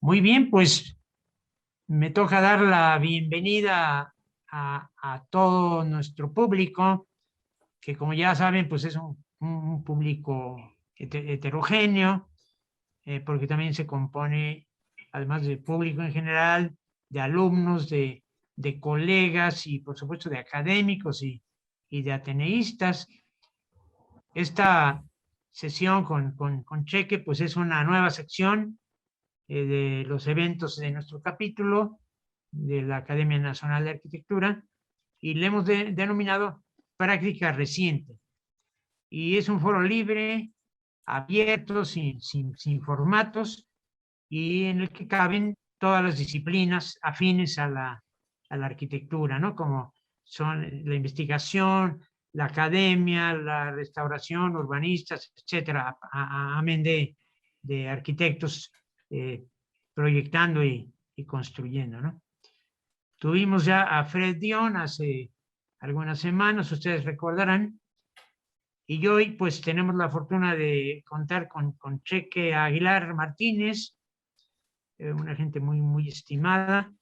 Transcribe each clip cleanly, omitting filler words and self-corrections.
Muy bien, pues me toca dar la bienvenida a todo nuestro público, que como ya saben, pues es un público heterogéneo, porque también se compone, además del público en general, de alumnos, de colegas y por supuesto de académicos y de ateneístas. Esta sesión con Cheque, pues es una nueva sección de los eventos de nuestro capítulo de la Academia Nacional de Arquitectura y le hemos denominado práctica reciente. Y es un foro libre, abierto, sin formatos y en el que caben todas las disciplinas afines a la arquitectura, ¿no? Como son la investigación, la academia, la restauración, urbanistas, etcétera, amén de arquitectos proyectando y construyendo, ¿no? Tuvimos ya a Fred Dion hace algunas semanas, ustedes recordarán, y hoy pues tenemos la fortuna de contar con Cheque Aguilar Martínez, una gente muy estimada,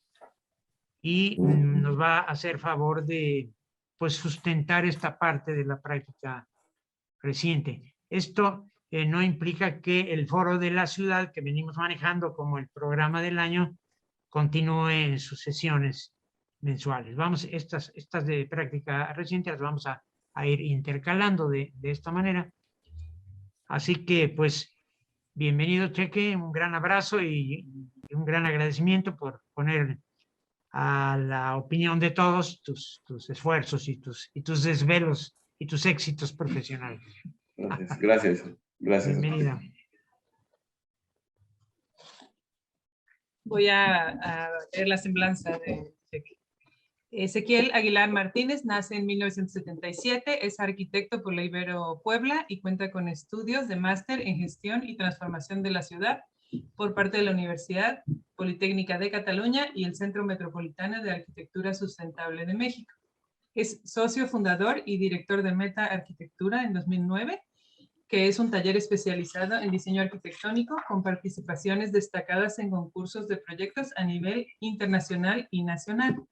y nos va a hacer favor de pues sustentar esta parte de la práctica reciente. Esto no implica que el foro de la ciudad que venimos manejando como el programa del año continúe en sus sesiones mensuales. Estas de práctica reciente las vamos a ir intercalando de esta manera. Así que, pues, bienvenido, Cheque, un gran abrazo y un gran agradecimiento por poner a la opinión de todos tus esfuerzos y tus desvelos y tus éxitos profesionales. Gracias. Bienvenida. Voy a ver la semblanza de Cheque. Ezequiel Aguilar Martínez nace en 1977, es arquitecto por la Ibero Puebla y cuenta con estudios de máster en gestión y transformación de la ciudad por parte de la Universidad Politécnica de Cataluña y el Centro Metropolitano de Arquitectura Sustentable de México. Es socio fundador y director de Meta Arquitectura en 2009, que es un taller especializado en diseño arquitectónico con participaciones destacadas en concursos de proyectos a nivel internacional y nacional.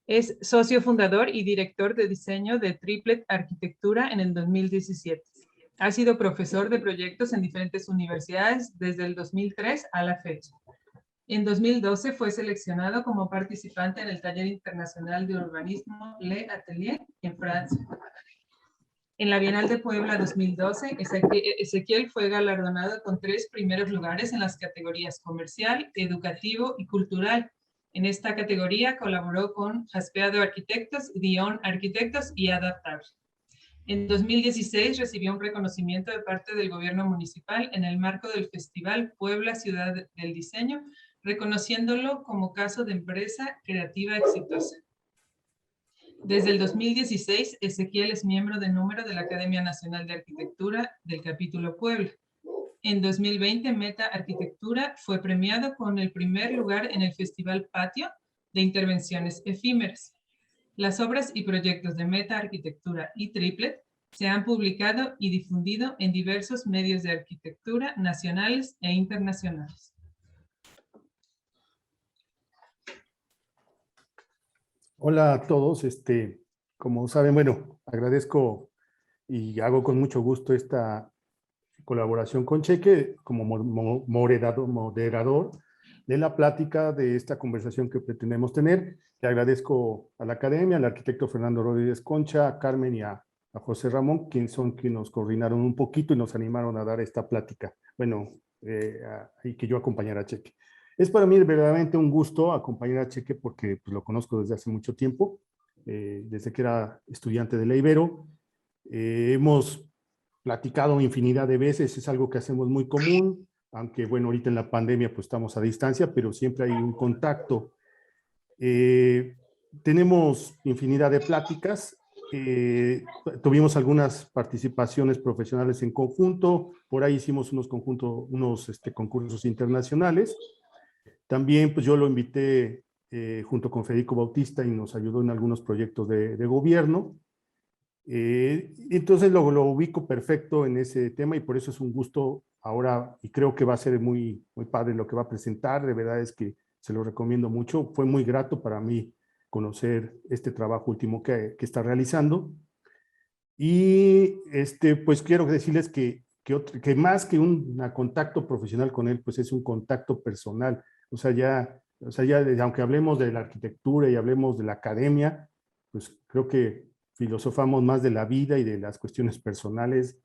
Es socio fundador y director de diseño de Triplet Arquitectura en el 2017. Ha sido profesor de proyectos en diferentes universidades desde el 2003 a la fecha. En 2012 fue seleccionado como participante en el Taller Internacional de Urbanismo Le Atelier en Francia. En la Bienal de Puebla 2012, Ezequiel fue galardonado con 3 primeros lugares en las categorías comercial, educativo y cultural. En esta categoría colaboró con Jaspeado Arquitectos, Dion Arquitectos y Adaptable. En 2016 recibió un reconocimiento de parte del gobierno municipal en el marco del Festival Puebla Ciudad del Diseño, reconociéndolo como caso de empresa creativa exitosa. Desde el 2016, Ezequiel es miembro de número de la Academia Nacional de Arquitectura del capítulo Puebla. En 2020, Meta Arquitectura fue premiado con el primer lugar en el Festival Patio de Intervenciones Efímeras. Las obras y proyectos de Meta Arquitectura y Triplet se han publicado y difundido en diversos medios de arquitectura nacionales e internacionales. Hola a todos, como saben, bueno, agradezco y hago con mucho gusto esta colaboración con Cheque como moderador de la plática de esta conversación que pretendemos tener. Le agradezco a la academia, al arquitecto Fernando Rodríguez Concha, a Carmen y a José Ramón, quienes nos coordinaron un poquito y nos animaron a dar esta plática. Bueno, y que yo acompañara a Cheque. Es para mí verdaderamente un gusto acompañar a Cheque porque pues, lo conozco desde hace mucho tiempo, desde que era estudiante de la Ibero. Hemos platicado infinidad de veces, es algo que hacemos muy común, aunque bueno, ahorita en la pandemia pues estamos a distancia, pero siempre hay un contacto. Tenemos infinidad de pláticas, tuvimos algunas participaciones profesionales en conjunto, por ahí hicimos unos concursos internacionales. También pues yo lo invité junto con Federico Bautista y nos ayudó en algunos proyectos de gobierno. Entonces lo ubico perfecto en ese tema y por eso es un gusto ahora y creo que va a ser muy, muy padre lo que va a presentar. De verdad es que se lo recomiendo mucho. Fue muy grato para mí conocer este trabajo último que está realizando. Y pues quiero decirles que más que un contacto profesional con él, pues es un contacto personal. O sea, ya aunque hablemos de la arquitectura y hablemos de la academia, pues creo que filosofamos más de la vida y de las cuestiones personales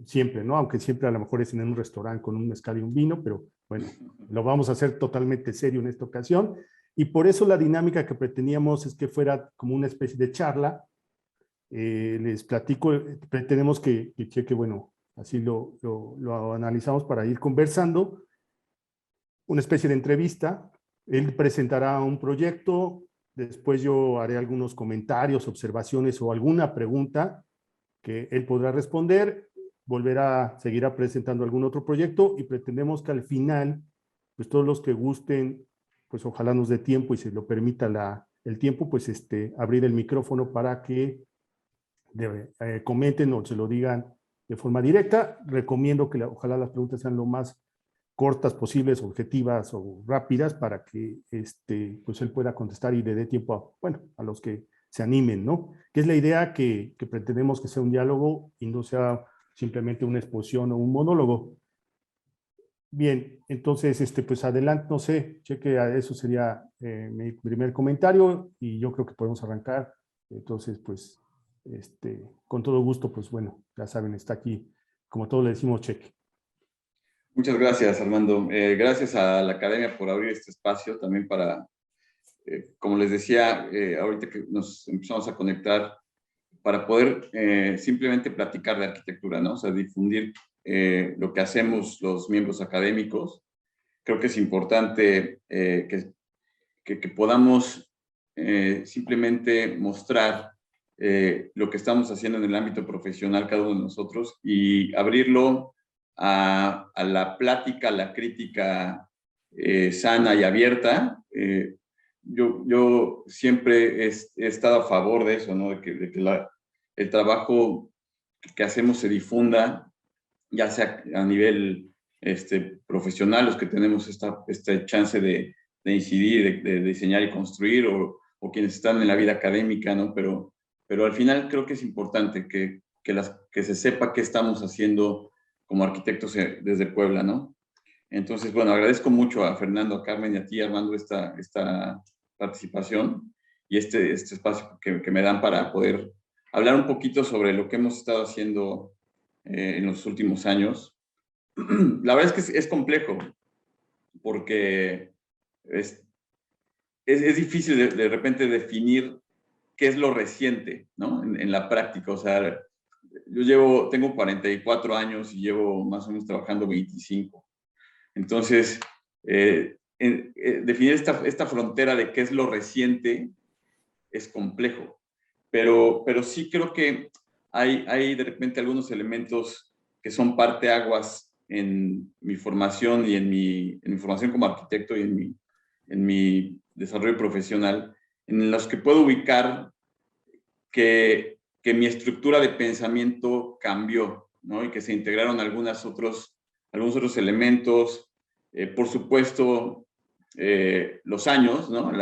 siempre, ¿no? Aunque siempre a lo mejor es en un restaurante con un mezcal y un vino, pero bueno, lo vamos a hacer totalmente serio en esta ocasión. Y por eso la dinámica que pretendíamos es que fuera como una especie de charla. Les platico, pretendemos que Cheque, bueno, así lo analizamos para ir conversando, una especie de entrevista. Él presentará un proyecto, después yo haré algunos comentarios, observaciones o alguna pregunta que él podrá responder, volverá, seguirá presentando algún otro proyecto y pretendemos que al final, pues todos los que gusten, pues ojalá nos dé tiempo y se lo permita el tiempo, pues abrir el micrófono para que comenten o se lo digan de forma directa. Recomiendo que ojalá las preguntas sean lo más cortas posibles, objetivas o rápidas para que pues él pueda contestar y le dé tiempo a los que se animen, ¿no? Que es la idea que pretendemos que sea un diálogo y no sea simplemente una exposición o un monólogo. Bien, entonces, pues adelante, no sé, Cheque, eso sería mi primer comentario y yo creo que podemos arrancar. Entonces, pues, con todo gusto, pues bueno, ya saben, está aquí, como todos le decimos, Cheque. Muchas gracias, Armando. Gracias a la Academia por abrir este espacio también para, como les decía, ahorita que nos empezamos a conectar, para poder simplemente platicar de arquitectura, ¿no? O sea, difundir lo que hacemos los miembros académicos. Creo que es importante que podamos simplemente mostrar lo que estamos haciendo en el ámbito profesional cada uno de nosotros y abrirlo a la plática, a la crítica sana y abierta. Yo siempre he estado a favor de eso, ¿no? De que el trabajo que hacemos se difunda, ya sea a nivel profesional, los que tenemos esta chance de incidir, de diseñar y construir, o quienes están en la vida académica, ¿no? Pero al final creo que es importante que se sepa qué estamos haciendo como arquitectos desde Puebla, ¿no? Entonces, bueno, agradezco mucho a Fernando, a Carmen y a ti, Armando, esta participación y este espacio que me dan para poder hablar un poquito sobre lo que hemos estado haciendo en los últimos años. La verdad es que es complejo, porque es difícil de repente definir qué es lo reciente, ¿no? En la práctica. O sea, tengo 44 años y llevo más o menos trabajando 25. Entonces, definir esta frontera de qué es lo reciente es complejo, pero sí creo que hay de repente algunos elementos que son parteaguas en mi formación y en mi formación como arquitecto y en mi desarrollo profesional, en los que puedo ubicar que mi estructura de pensamiento cambió, ¿no? Y que se integraron algunos otros elementos. Por supuesto, los años, ¿no?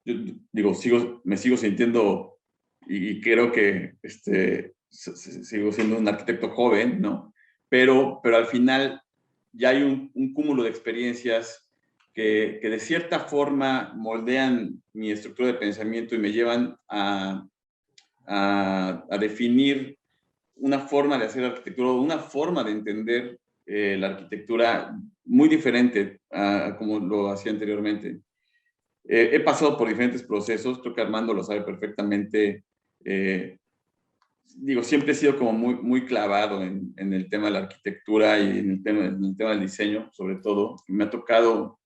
Yo digo, me sigo sintiendo y creo que sigo siendo un arquitecto joven, ¿no? Pero al final ya hay un cúmulo de experiencias que de cierta forma moldean mi estructura de pensamiento y me llevan a definir una forma de hacer arquitectura, una forma de entender la arquitectura muy diferente a como lo hacía anteriormente. He pasado por diferentes procesos, creo que Armando lo sabe perfectamente. Siempre he sido como muy clavado en el tema de la arquitectura y en el tema del diseño, sobre todo. Me ha tocado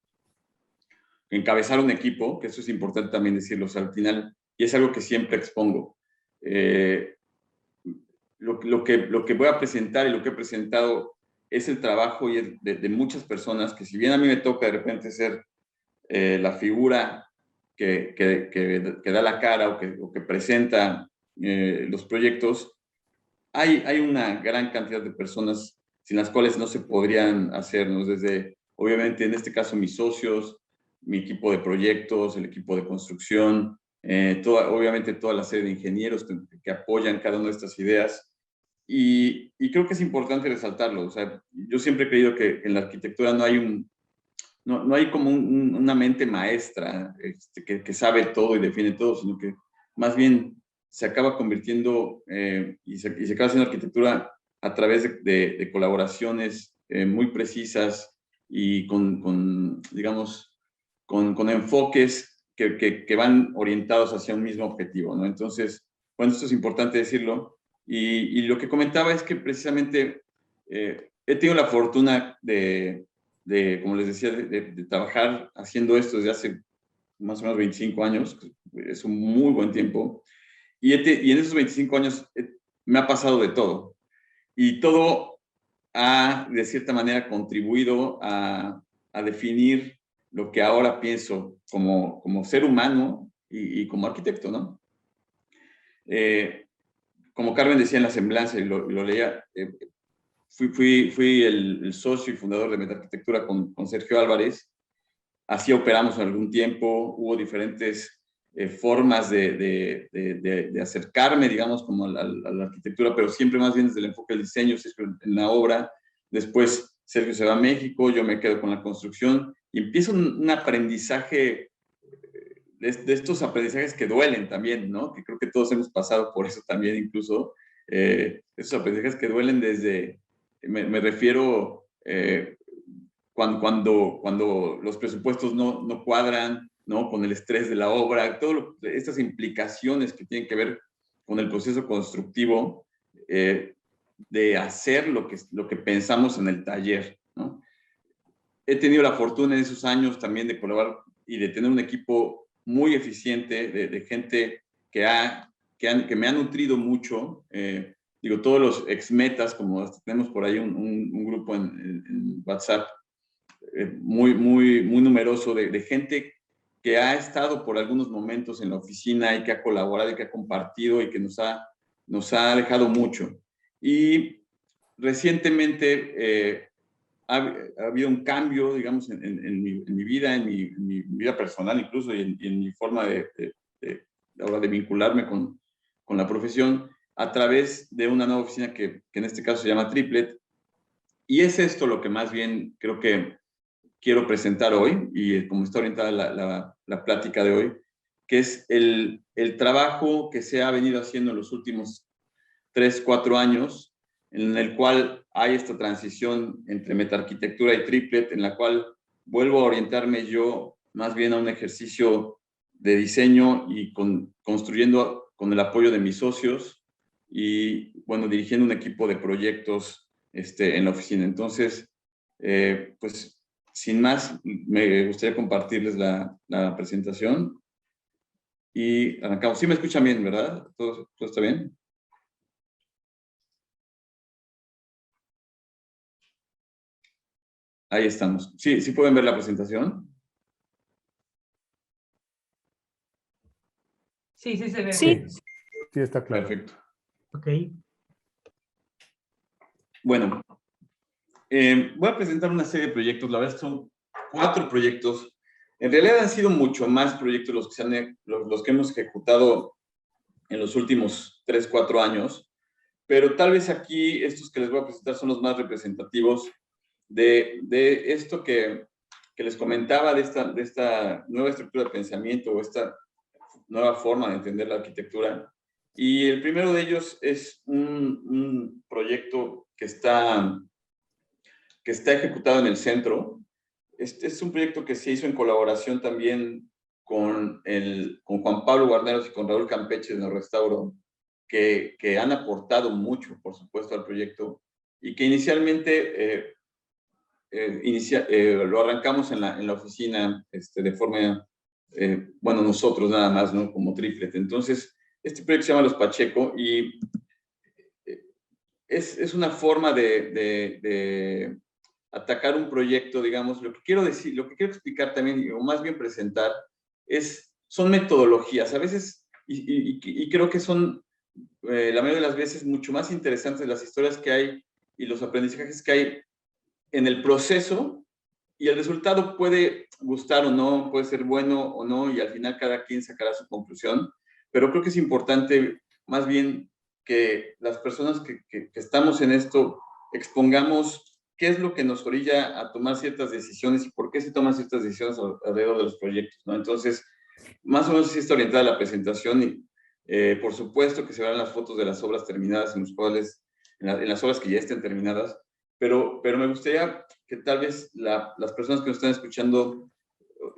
encabezar un equipo, que eso es importante también decirlo, o sea, al final, y es algo que siempre expongo. Lo que voy a presentar y lo que he presentado es el trabajo de muchas personas que, si bien a mí me toca de repente ser la figura que da la cara o que presenta los proyectos, hay una gran cantidad de personas sin las cuales no se podrían hacernos, desde, obviamente, en este caso, mis socios, mi equipo de proyectos, el equipo de construcción, obviamente toda la serie de ingenieros que apoyan cada una de estas ideas. Y creo que es importante resaltarlo. O sea, yo siempre he creído que en la arquitectura no hay no hay como una mente maestra que sabe todo y define todo, sino que más bien se acaba convirtiendo y se acaba haciendo arquitectura a través de colaboraciones muy precisas y digamos, con enfoques que van orientados hacia un mismo objetivo, ¿no? Entonces, bueno, esto es importante decirlo. Y lo que comentaba es que precisamente he tenido la fortuna como les decía, de trabajar haciendo esto desde hace más o menos 25 años, es un muy buen tiempo, y en esos 25 años me ha pasado de todo, y todo ha, de cierta manera, contribuido a definir lo que ahora pienso como ser humano y como arquitecto, ¿no? Como Carmen decía en la semblanza, y lo leía, fui el socio y fundador de Metarquitectura con Sergio Álvarez. Así operamos en algún tiempo. Hubo diferentes formas de acercarme, digamos, como a la arquitectura, pero siempre más bien desde el enfoque del diseño, en la obra. Después Sergio se va a México, yo me quedo con la construcción y empiezo un aprendizaje de estos aprendizajes que duelen también, ¿no? Que creo que todos hemos pasado por eso también, incluso. Esos aprendizajes que duelen desde, me refiero cuando los presupuestos no cuadran, ¿no? Con el estrés de la obra, todas estas implicaciones que tienen que ver con el proceso constructivo de hacer lo que pensamos en el taller, ¿no? He tenido la fortuna en esos años también de colaborar y de tener un equipo muy eficiente de gente que me ha nutrido mucho. Digo, todos los ex-metas, como tenemos por ahí un grupo en WhatsApp muy numeroso de gente que ha estado por algunos momentos en la oficina y que ha colaborado y que ha compartido y que nos ha dejado mucho. Y recientemente ha habido un cambio, digamos, en mi vida, en mi vida personal incluso, y en mi forma de vincularme con la profesión a través de una nueva oficina que en este caso se llama Triplet. Y es esto lo que más bien creo que quiero presentar hoy, y como está orientada la plática de hoy, que es el trabajo que se ha venido haciendo en los últimos 3-4 años, en el cual hay esta transición entre metarquitectura y Triplet, en la cual vuelvo a orientarme yo más bien a un ejercicio de diseño y construyendo con el apoyo de mis socios y, bueno, dirigiendo un equipo de proyectos en la oficina. Entonces, pues, sin más, me gustaría compartirles la presentación y arrancamos. Sí me escuchan bien, ¿verdad? ¿Todo está bien? Ahí estamos. ¿Sí pueden ver la presentación? Sí, se ve. Sí, sí está claro. Perfecto. Ok. Bueno, voy a presentar una serie de proyectos. La verdad es que son 4 proyectos. En realidad han sido mucho más proyectos los que hemos ejecutado en los últimos 3-4 años, pero tal vez aquí estos que les voy a presentar son los más representativos de esto que les comentaba, de esta nueva estructura de pensamiento o esta nueva forma de entender la arquitectura. Y el primero de ellos es un proyecto que está ejecutado en el centro. Este es un proyecto que se hizo en colaboración también con Juan Pablo Guarneros y con Raúl Campeche de Norrestauro, que han aportado mucho, por supuesto, al proyecto y que inicialmente lo arrancamos en la oficina de forma, bueno, nosotros nada más, ¿no? Como Triplet. Entonces, este proyecto se llama Los Pacheco y es una forma de atacar un proyecto, digamos. Lo que quiero decir, lo que quiero explicar también, o más bien presentar, es son metodologías, a veces, y creo que son, la mayoría de las veces, mucho más interesantes las historias que hay y los aprendizajes que hay en el proceso, y el resultado puede gustar o no, puede ser bueno o no, y al final cada quien sacará su conclusión, pero creo que es importante más bien que las personas que estamos en esto expongamos qué es lo que nos orilla a tomar ciertas decisiones y por qué se toman ciertas decisiones alrededor de los proyectos, ¿no? Entonces, más o menos sí está orientada la presentación y por supuesto que se verán las fotos de las obras terminadas en las obras que ya estén terminadas, pero me gustaría que tal vez las personas que nos están escuchando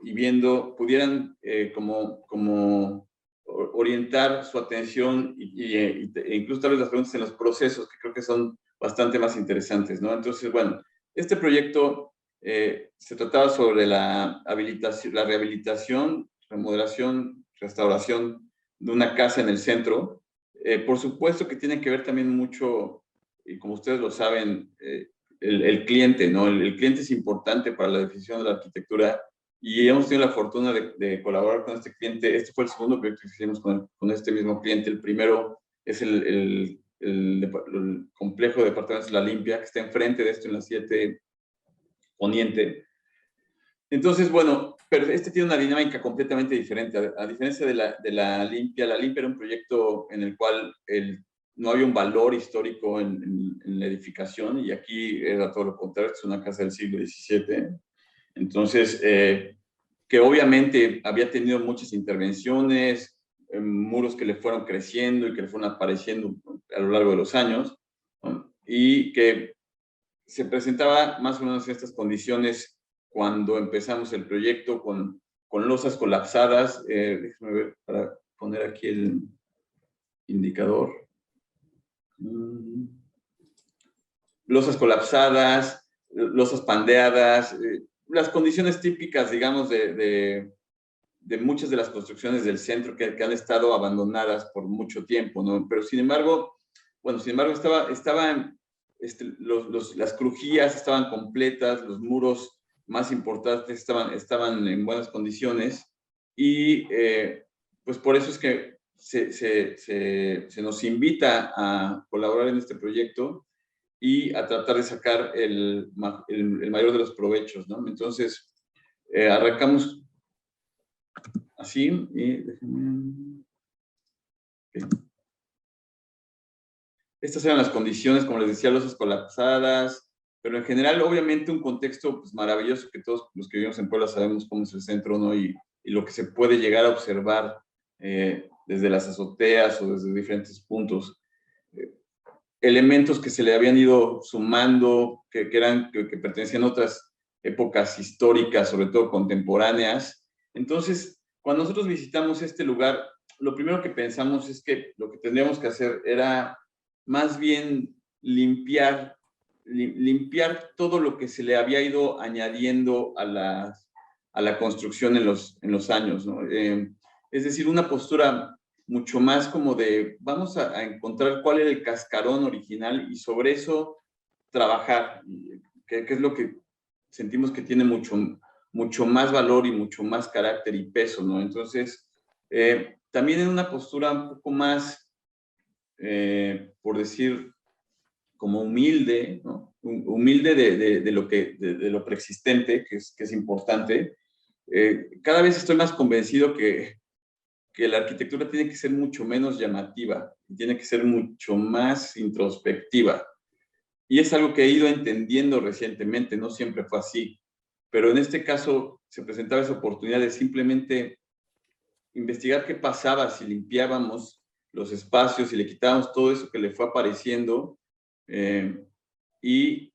y viendo pudieran como orientar su atención e incluso tal vez las preguntas en los procesos, que creo que son bastante más interesantes, ¿no? Entonces, bueno, este proyecto se trataba sobre la rehabilitación, remodelación, restauración de una casa en el centro. Por supuesto que tiene que ver también mucho, y como ustedes lo saben, el cliente, ¿no? El cliente es importante para la definición de la arquitectura y hemos tenido la fortuna de colaborar con este cliente. Este fue el segundo proyecto que hicimos con este mismo cliente. El primero es el complejo de departamentos La Limpia, que está enfrente de esto en la 7 Poniente. Entonces, bueno, pero este tiene una dinámica completamente diferente. A diferencia de la Limpia era un proyecto en el cual no había un valor histórico en la edificación, y aquí era todo lo contrario, es una casa del siglo XVII. Entonces, que obviamente había tenido muchas intervenciones, muros que le fueron creciendo y que le fueron apareciendo a lo largo de los años, ¿no? Y que se presentaba más o menos en estas condiciones cuando empezamos el proyecto, con losas colapsadas. Déjame ver para poner aquí el indicador. Losas colapsadas, losas pandeadas, las condiciones típicas, digamos, de muchas de las construcciones del centro que han estado abandonadas por mucho tiempo, ¿no? Pero sin embargo, las crujías estaban completas, los muros más importantes estaban en buenas condiciones, y pues por eso es que se nos invita a colaborar en este proyecto y a tratar de sacar el mayor de los provechos, ¿no? Entonces, arrancamos así, y déjenme... Okay. Estas eran las condiciones, como les decía, losas colapsadas, pero en general, obviamente, un contexto pues, maravilloso, que todos los que vivimos en Puebla sabemos cómo es el centro, ¿no? Y lo que se puede llegar a observar desde las azoteas o desde diferentes puntos. Elementos que se le habían ido sumando, que pertenecían a otras épocas históricas, sobre todo contemporáneas. Entonces, cuando nosotros visitamos este lugar, lo primero que pensamos es que lo que tendríamos que hacer era más bien limpiar todo lo que se le había ido añadiendo a la construcción en los años, ¿no? Es decir, una postura mucho más como de vamos a encontrar cuál era el cascarón original y sobre eso trabajar, que es lo que sentimos que tiene mucho más valor y mucho más carácter y peso, ¿no? Entonces, también en una postura un poco más, por decir, como humilde, ¿no? Humilde de lo preexistente, que es importante. Cada vez estoy más convencido que la arquitectura tiene que ser mucho menos llamativa, tiene que ser mucho más introspectiva. Y es algo que he ido entendiendo recientemente, no siempre fue así, pero en este caso se presentaba esa oportunidad de simplemente investigar qué pasaba si limpiábamos los espacios y le quitábamos todo eso que le fue apareciendo, y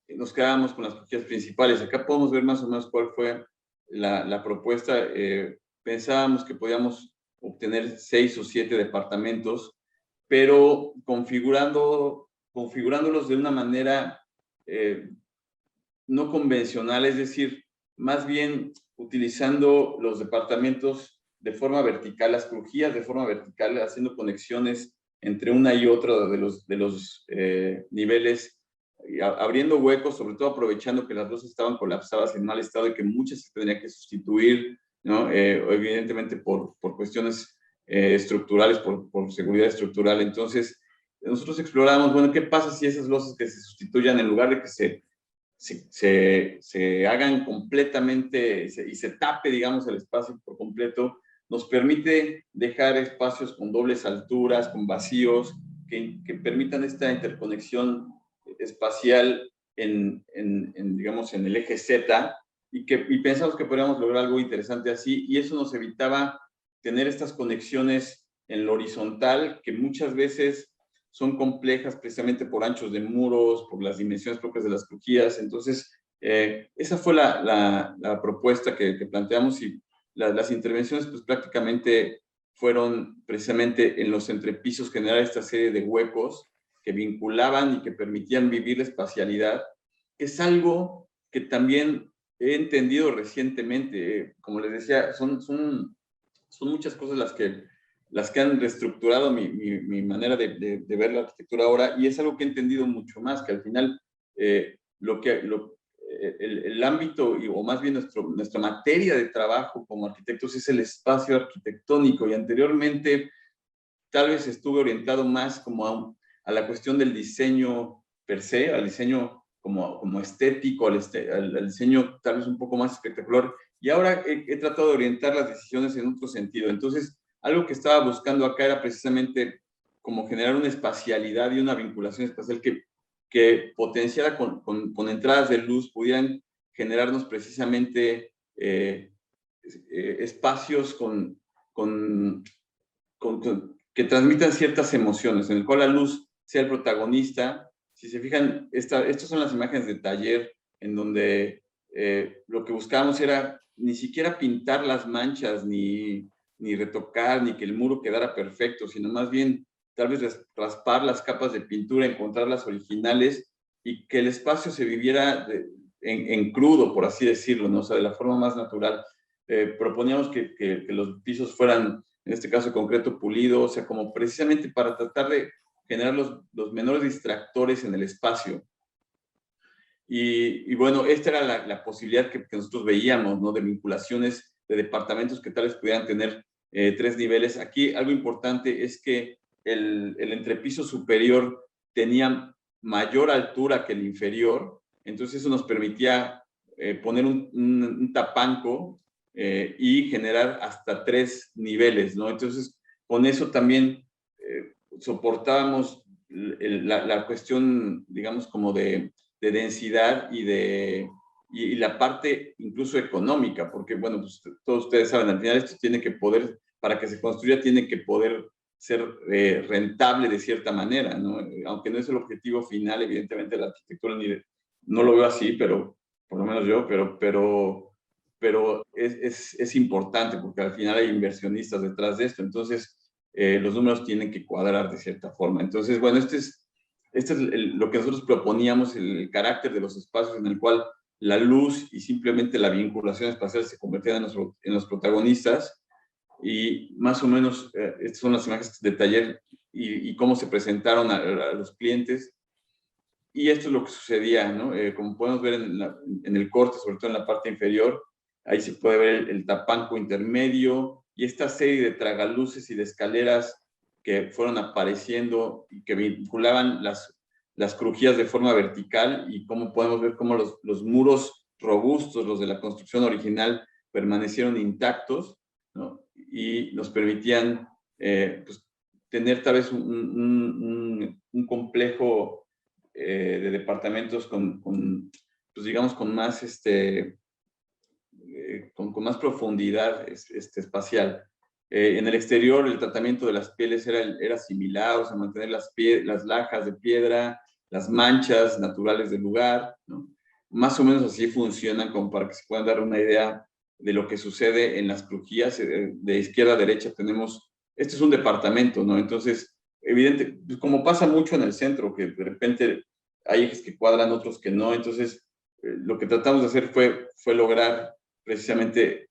nos quedábamos con las crujías principales. Acá podemos ver más o menos cuál fue la propuesta. Pensábamos que podíamos obtener 6 o 7 departamentos, pero configurándolos de una manera no convencional, es decir, más bien utilizando los departamentos de forma vertical, las crujías de forma vertical, haciendo conexiones entre una y otra de los niveles, abriendo huecos, sobre todo aprovechando que las losas estaban colapsadas en mal estado y que muchas se tendrían que sustituir ¿no? Evidentemente por cuestiones estructurales, por seguridad estructural. Entonces, nosotros exploramos, bueno, ¿qué pasa si esas losas que se sustituyan, en lugar de que se hagan completamente y se tape, digamos, el espacio por completo, nos permite dejar espacios con dobles alturas, con vacíos, que permitan esta interconexión espacial digamos, en el eje Z, y pensamos que podríamos lograr algo interesante así, y eso nos evitaba tener estas conexiones en lo horizontal, que muchas veces son complejas precisamente por anchos de muros, por las dimensiones propias de las crujías. Entonces, esa fue la propuesta que planteamos, y las intervenciones pues prácticamente fueron precisamente en los entrepisos generar esta serie de huecos que vinculaban y que permitían vivir la espacialidad, que es algo que también he entendido recientemente. Como les decía, son muchas cosas las que han reestructurado mi manera de ver la arquitectura ahora, y es algo que he entendido mucho más, que al final el ámbito, o más bien nuestra materia de trabajo como arquitectos, es el espacio arquitectónico, y anteriormente tal vez estuve orientado más como a la cuestión del diseño per se, al diseño como estético, al diseño tal vez un poco más espectacular, y ahora he tratado de orientar las decisiones en otro sentido. Entonces, algo que estaba buscando acá era precisamente como generar una espacialidad y una vinculación espacial que potenciada con entradas de luz pudieran generarnos precisamente espacios que transmitan ciertas emociones, en el cual la luz sea el protagonista. Si se fijan, estas son las imágenes de taller, en donde lo que buscábamos era ni siquiera pintar las manchas, ni retocar, ni que el muro quedara perfecto, sino más bien tal vez raspar las capas de pintura, encontrar las originales, y que el espacio se viviera en crudo, por así decirlo, ¿no? O sea, de la forma más natural. Proponíamos que los pisos fueran, en este caso concreto, pulido, o sea, como precisamente para tratar de generar los menores distractores en el espacio. Y bueno, esta era la posibilidad que nosotros veíamos, ¿no? De vinculaciones de departamentos que tal vez pudieran tener 3 niveles. Aquí algo importante es que el entrepiso superior tenía mayor altura que el inferior, entonces eso nos permitía poner un tapanco y generar hasta 3 niveles, ¿no? Entonces, con eso también soportábamos la cuestión, digamos, como de densidad y la parte incluso económica, porque, bueno, pues todos ustedes saben, al final esto tiene que poder, para que se construya, tiene que poder ser rentable de cierta manera, ¿no? Aunque no es el objetivo final, evidentemente, la arquitectura no lo veo así, pero por lo menos yo, pero es importante, porque al final hay inversionistas detrás de esto. Entonces los números tienen que cuadrar de cierta forma. Entonces, bueno, este es lo que nosotros proponíamos, el carácter de los espacios en el cual la luz y simplemente la vinculación espacial se convertían en los protagonistas. Y más o menos estas son las imágenes de taller y cómo se presentaron a los clientes. Y esto es lo que sucedía, ¿no? Como podemos ver en el corte, sobre todo en la parte inferior, ahí se puede ver el tapanco intermedio y esta serie de tragaluces y de escaleras que fueron apareciendo y que vinculaban las crujías de forma vertical, y cómo podemos ver cómo los muros robustos, los de la construcción original, permanecieron intactos, ¿no? Y nos permitían pues, tener tal vez un complejo de departamentos pues digamos, con más, con más profundidad espacial. En el exterior, el tratamiento de las pieles era similar, o sea, mantener las lajas de piedra, las manchas naturales del lugar, ¿no? Más o menos así funcionan, como para que se puedan dar una idea de lo que sucede en las crujías. De izquierda a derecha tenemos, este es un departamento, ¿no? Entonces, evidente, pues como pasa mucho en el centro, que de repente hay ejes que cuadran, otros que no. Entonces, lo que tratamos de hacer fue lograr precisamente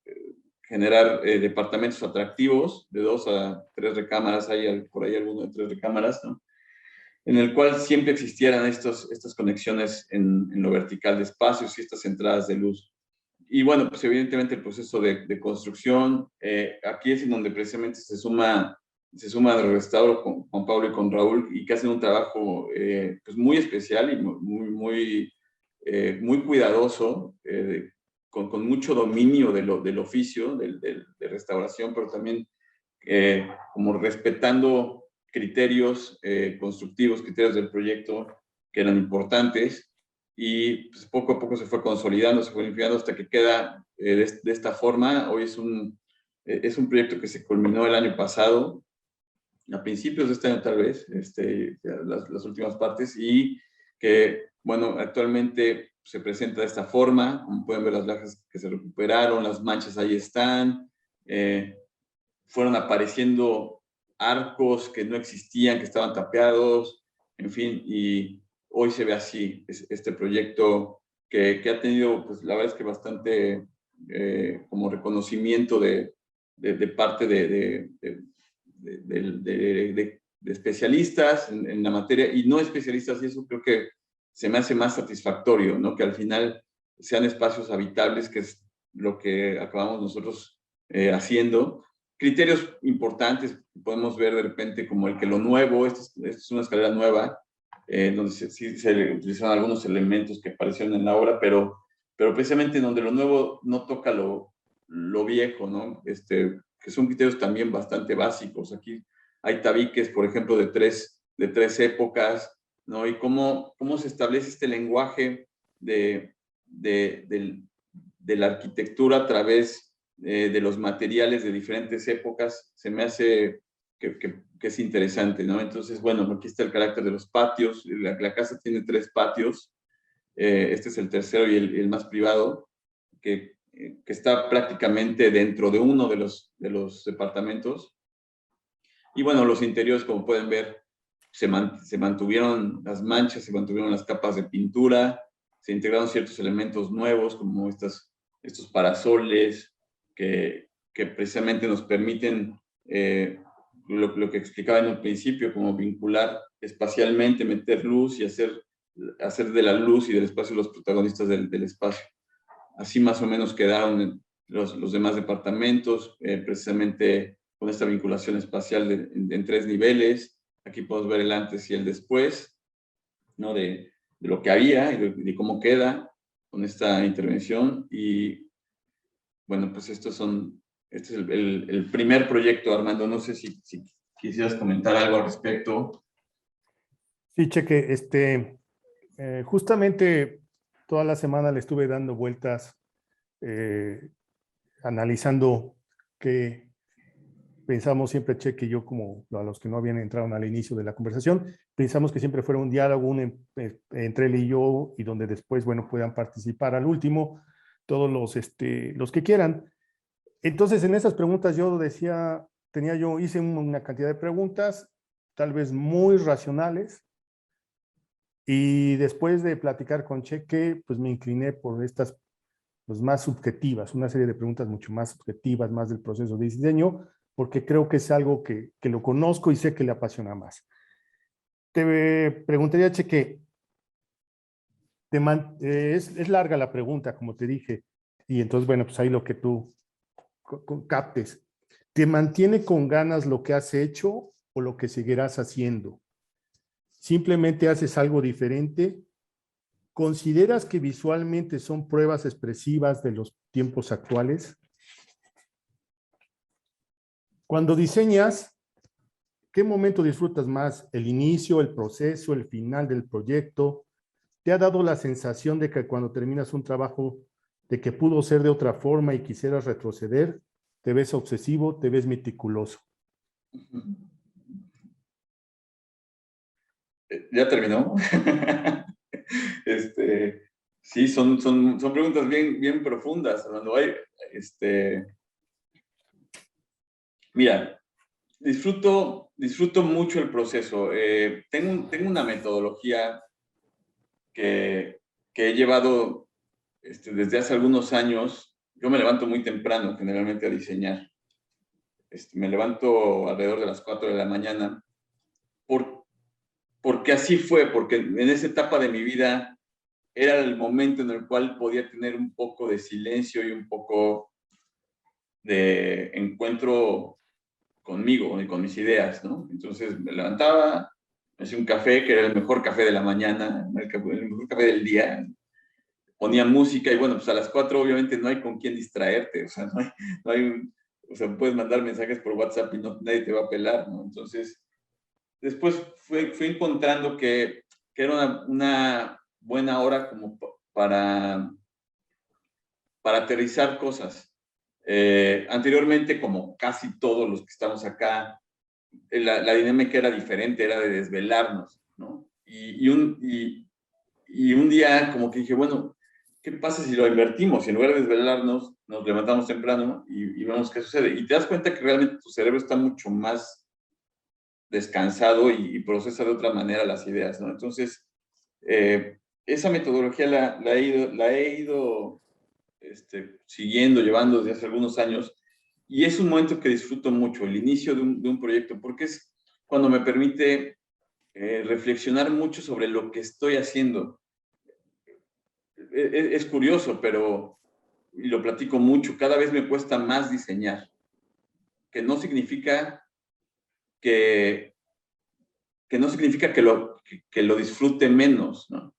generar departamentos atractivos de 2 a 3 recámaras, hay por ahí alguno de 3 recámaras, ¿no? En el cual siempre existieran estas conexiones en lo vertical de espacios y estas entradas de luz. y bueno, pues evidentemente el proceso de construcción, aquí es en donde precisamente se suma el restauro con Juan Pablo y con Raúl, y que hacen un trabajo pues muy especial y muy cuidadoso, con mucho dominio del oficio, de restauración, pero también como respetando criterios constructivos, criterios del proyecto que eran importantes, y pues, poco a poco se fue consolidando, se fue limpiando hasta que queda de esta forma. Hoy es un proyecto que se culminó el año pasado, a principios de este año tal vez, las últimas partes, y que, bueno, actualmente se presenta de esta forma. Como pueden ver, las lajas que se recuperaron, las manchas ahí están, fueron apareciendo arcos que no existían, que estaban tapeados, en fin, y hoy se ve así, este proyecto que ha tenido, pues la verdad es que bastante como reconocimiento de parte de especialistas en la materia y no especialistas, y eso creo que se me hace más satisfactorio, ¿no? Que al final sean espacios habitables, que es lo que acabamos nosotros haciendo. Criterios importantes podemos ver de repente como el que lo nuevo, esta es una escalera nueva, donde sí se utilizaron algunos elementos que aparecieron en la obra, pero precisamente donde lo nuevo no toca lo viejo, ¿no? Que son criterios también bastante básicos. Aquí hay tabiques, por ejemplo, de tres épocas, ¿no? Y cómo se establece este lenguaje de la arquitectura a través de los materiales de diferentes épocas, se me hace que es interesante, ¿no? Entonces, bueno, aquí está el carácter de los patios. La casa tiene 3 patios. Este es el tercero y el más privado, que está prácticamente dentro de uno de los departamentos. Y bueno, los interiores, como pueden ver, se mantuvieron las manchas, se mantuvieron las capas de pintura, se integraron ciertos elementos nuevos, como estos parasoles, que precisamente nos permiten lo que explicaba en un principio, como vincular espacialmente, meter luz y hacer de la luz y del espacio los protagonistas del espacio. Así más o menos quedaron los demás departamentos, precisamente con esta vinculación espacial en 3 niveles. Aquí podemos ver el antes y el después, ¿no? De lo que había y de cómo queda con esta intervención. Y bueno, pues este es el primer proyecto, Armando. No sé si quisieras comentar algo al respecto. Sí, Cheque, justamente toda la semana le estuve dando vueltas, analizando que pensamos siempre, Cheque y yo, como a los que no habían entrado al inicio de la conversación, pensamos que siempre fuera un diálogo entre él y yo, y donde después, bueno, puedan participar al último todos los que quieran. Entonces, en esas preguntas yo decía, hice una cantidad de preguntas, tal vez muy racionales, y después de platicar con Cheque, pues me incliné por estas pues, más subjetivas, una serie de preguntas mucho más subjetivas, más del proceso de diseño, porque creo que es algo que lo conozco y sé que le apasiona más. Te preguntaría, Cheque, es larga la pregunta, como te dije, y entonces, bueno, pues ahí lo que tú captes. ¿Te mantiene con ganas lo que has hecho o lo que seguirás haciendo? ¿Simplemente haces algo diferente? ¿Consideras que visualmente son pruebas expresivas de los tiempos actuales? Cuando diseñas, ¿qué momento disfrutas más? ¿El inicio, el proceso, el final del proyecto? ¿Te ha dado la sensación de que cuando terminas un trabajo, de que pudo ser de otra forma y quisieras retroceder? ¿Te ves obsesivo? ¿Te ves meticuloso? ¿Ya terminó? Sí, son preguntas bien profundas, Armando. Mira, disfruto mucho el proceso. Tengo una metodología que he llevado desde hace algunos años. Yo me levanto muy temprano, generalmente, a diseñar. Me levanto alrededor de las 4 de la mañana, porque así fue, porque en esa etapa de mi vida era el momento en el cual podía tener un poco de silencio y un poco de encuentro conmigo y con mis ideas, ¿no? Entonces me levantaba, me hacía un café, que era el mejor café de la mañana, el mejor café del día, ponía música y bueno, pues a las 4 obviamente no hay con quién distraerte, o sea, o sea, puedes mandar mensajes por WhatsApp y nadie te va a pelar, ¿no? Entonces, después fui encontrando que era una buena hora como para aterrizar cosas. Anteriormente, como casi todos los que estamos acá, la dinámica era diferente, era de desvelarnos, ¿no? Y un día como que dije, bueno, ¿qué pasa si lo invertimos? Si en lugar de desvelarnos, nos levantamos temprano y vemos qué sucede. Y te das cuenta que realmente tu cerebro está mucho más descansado y procesa de otra manera las ideas, ¿no? Entonces, esa metodología la he ido siguiendo, llevando desde hace algunos años, y es un momento que disfruto mucho, el inicio de un proyecto, porque es cuando me permite reflexionar mucho sobre lo que estoy haciendo. Es curioso, pero, y lo platico mucho, cada vez me cuesta más diseñar, que no significa que no significa que lo disfrute menos, ¿no?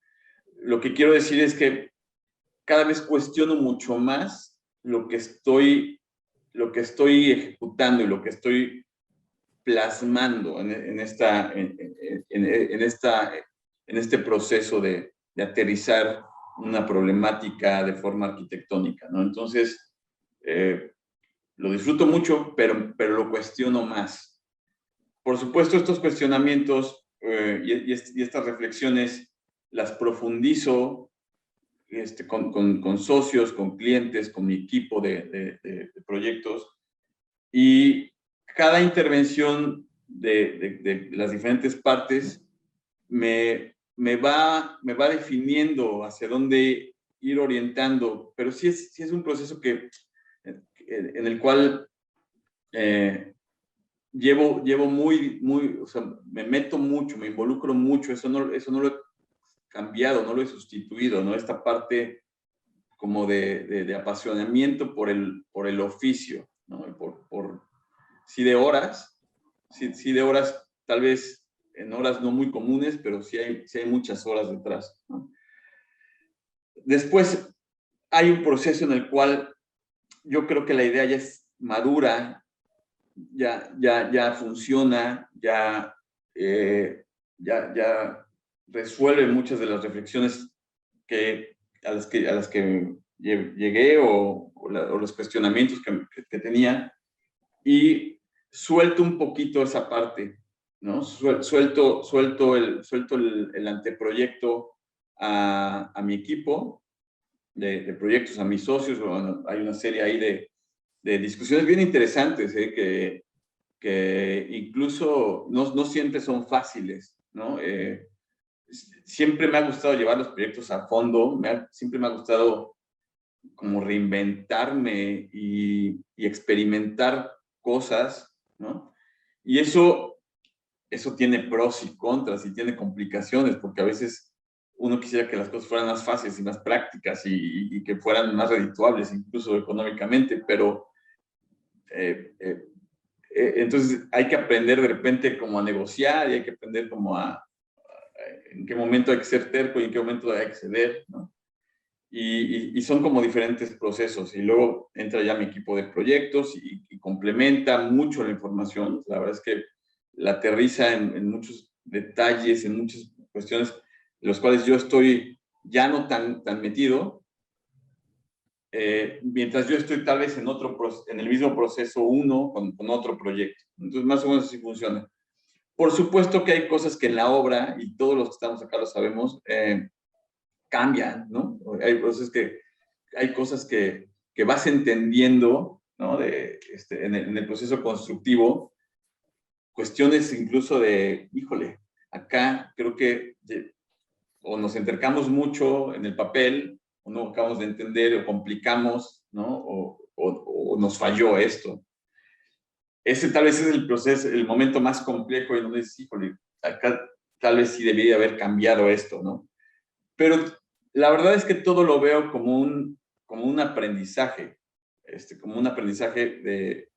Lo que quiero decir es que cada vez cuestiono mucho más lo que estoy ejecutando y lo que estoy plasmando en este proceso de aterrizar una problemática de forma arquitectónica, ¿no? Entonces, lo disfruto mucho, pero lo cuestiono más. Por supuesto, estos cuestionamientos y estas reflexiones las profundizo con socios, con clientes, con mi equipo de proyectos, y cada intervención de las diferentes partes me va definiendo hacia dónde ir orientando, pero sí es un proceso en el cual llevo muy, o sea, me meto mucho, me involucro mucho, eso no lo he cambiado, no lo he sustituido, ¿no? Esta parte como de apasionamiento por el oficio, ¿no? Sí de horas, sí de horas, tal vez en horas no muy comunes, pero sí hay muchas horas detrás, ¿no? Después hay un proceso en el cual yo creo que la idea ya es madura, ya funciona, ya resuelve muchas de las reflexiones a las que llegué o los cuestionamientos que tenía, y suelto un poquito esa parte, ¿no? Suelto el anteproyecto a mi equipo de proyectos, a mis socios. Bueno, hay una serie ahí de discusiones bien interesantes, que incluso no siempre son fáciles, ¿no? Siempre me ha gustado llevar los proyectos a fondo, siempre me ha gustado como reinventarme y experimentar cosas, ¿no? Y eso tiene pros y contras y tiene complicaciones, porque a veces uno quisiera que las cosas fueran más fáciles y más prácticas y que fueran más redituables, incluso económicamente, pero entonces hay que aprender de repente como a negociar y hay que aprender como en qué momento hay que ser terco y en qué momento hay que ceder, ¿no? Y son como diferentes procesos. Y luego entra ya mi equipo de proyectos y complementa mucho la información. La verdad es que la aterriza en muchos detalles, en muchas cuestiones en los cuales yo estoy ya no tan metido, mientras yo estoy tal vez en el mismo proceso con otro proyecto. Entonces, más o menos así funciona. Por supuesto que hay cosas que en la obra, y todos los que estamos acá lo sabemos, cambian, ¿no? Hay cosas que vas entendiendo, ¿no? En el proceso constructivo, cuestiones incluso híjole, acá creo que o nos entercamos mucho en el papel, o no acabamos de entender, o complicamos, ¿no? O nos falló esto. Ese tal vez es el proceso, el momento más complejo en donde dices, híjole, acá tal vez sí debería haber cambiado esto, ¿no? Pero la verdad es que todo lo veo como un aprendizaje, como un aprendizaje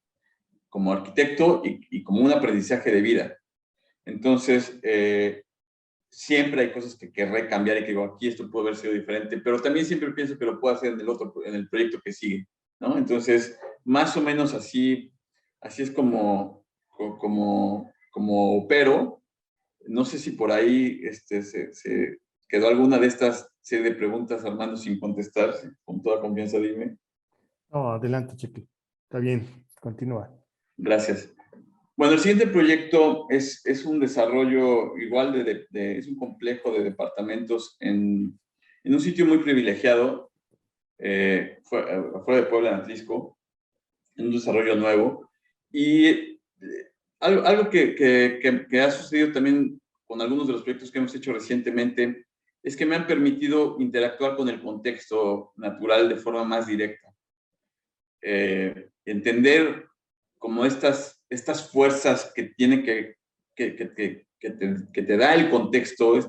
como arquitecto y como un aprendizaje de vida. Entonces, siempre hay cosas que querré cambiar y que digo, aquí esto puede haber sido diferente, pero también siempre pienso que lo puedo hacer en el proyecto que sigue, ¿no? Entonces, más o menos así es como opero. No sé si por ahí se quedó alguna de estas serie de preguntas, Armando, sin contestar. Con toda confianza, dime. No, adelante, Cheque. Está bien, continúa. Gracias. Bueno, el siguiente proyecto es un desarrollo igual es un complejo de departamentos en un sitio muy privilegiado, afuera de Puebla, en Atlisco, en un desarrollo nuevo. Y algo que ha sucedido también con algunos de los proyectos que hemos hecho recientemente es que me han permitido interactuar con el contexto natural de forma más directa. Entender como estas fuerzas que tienen que te da el contexto,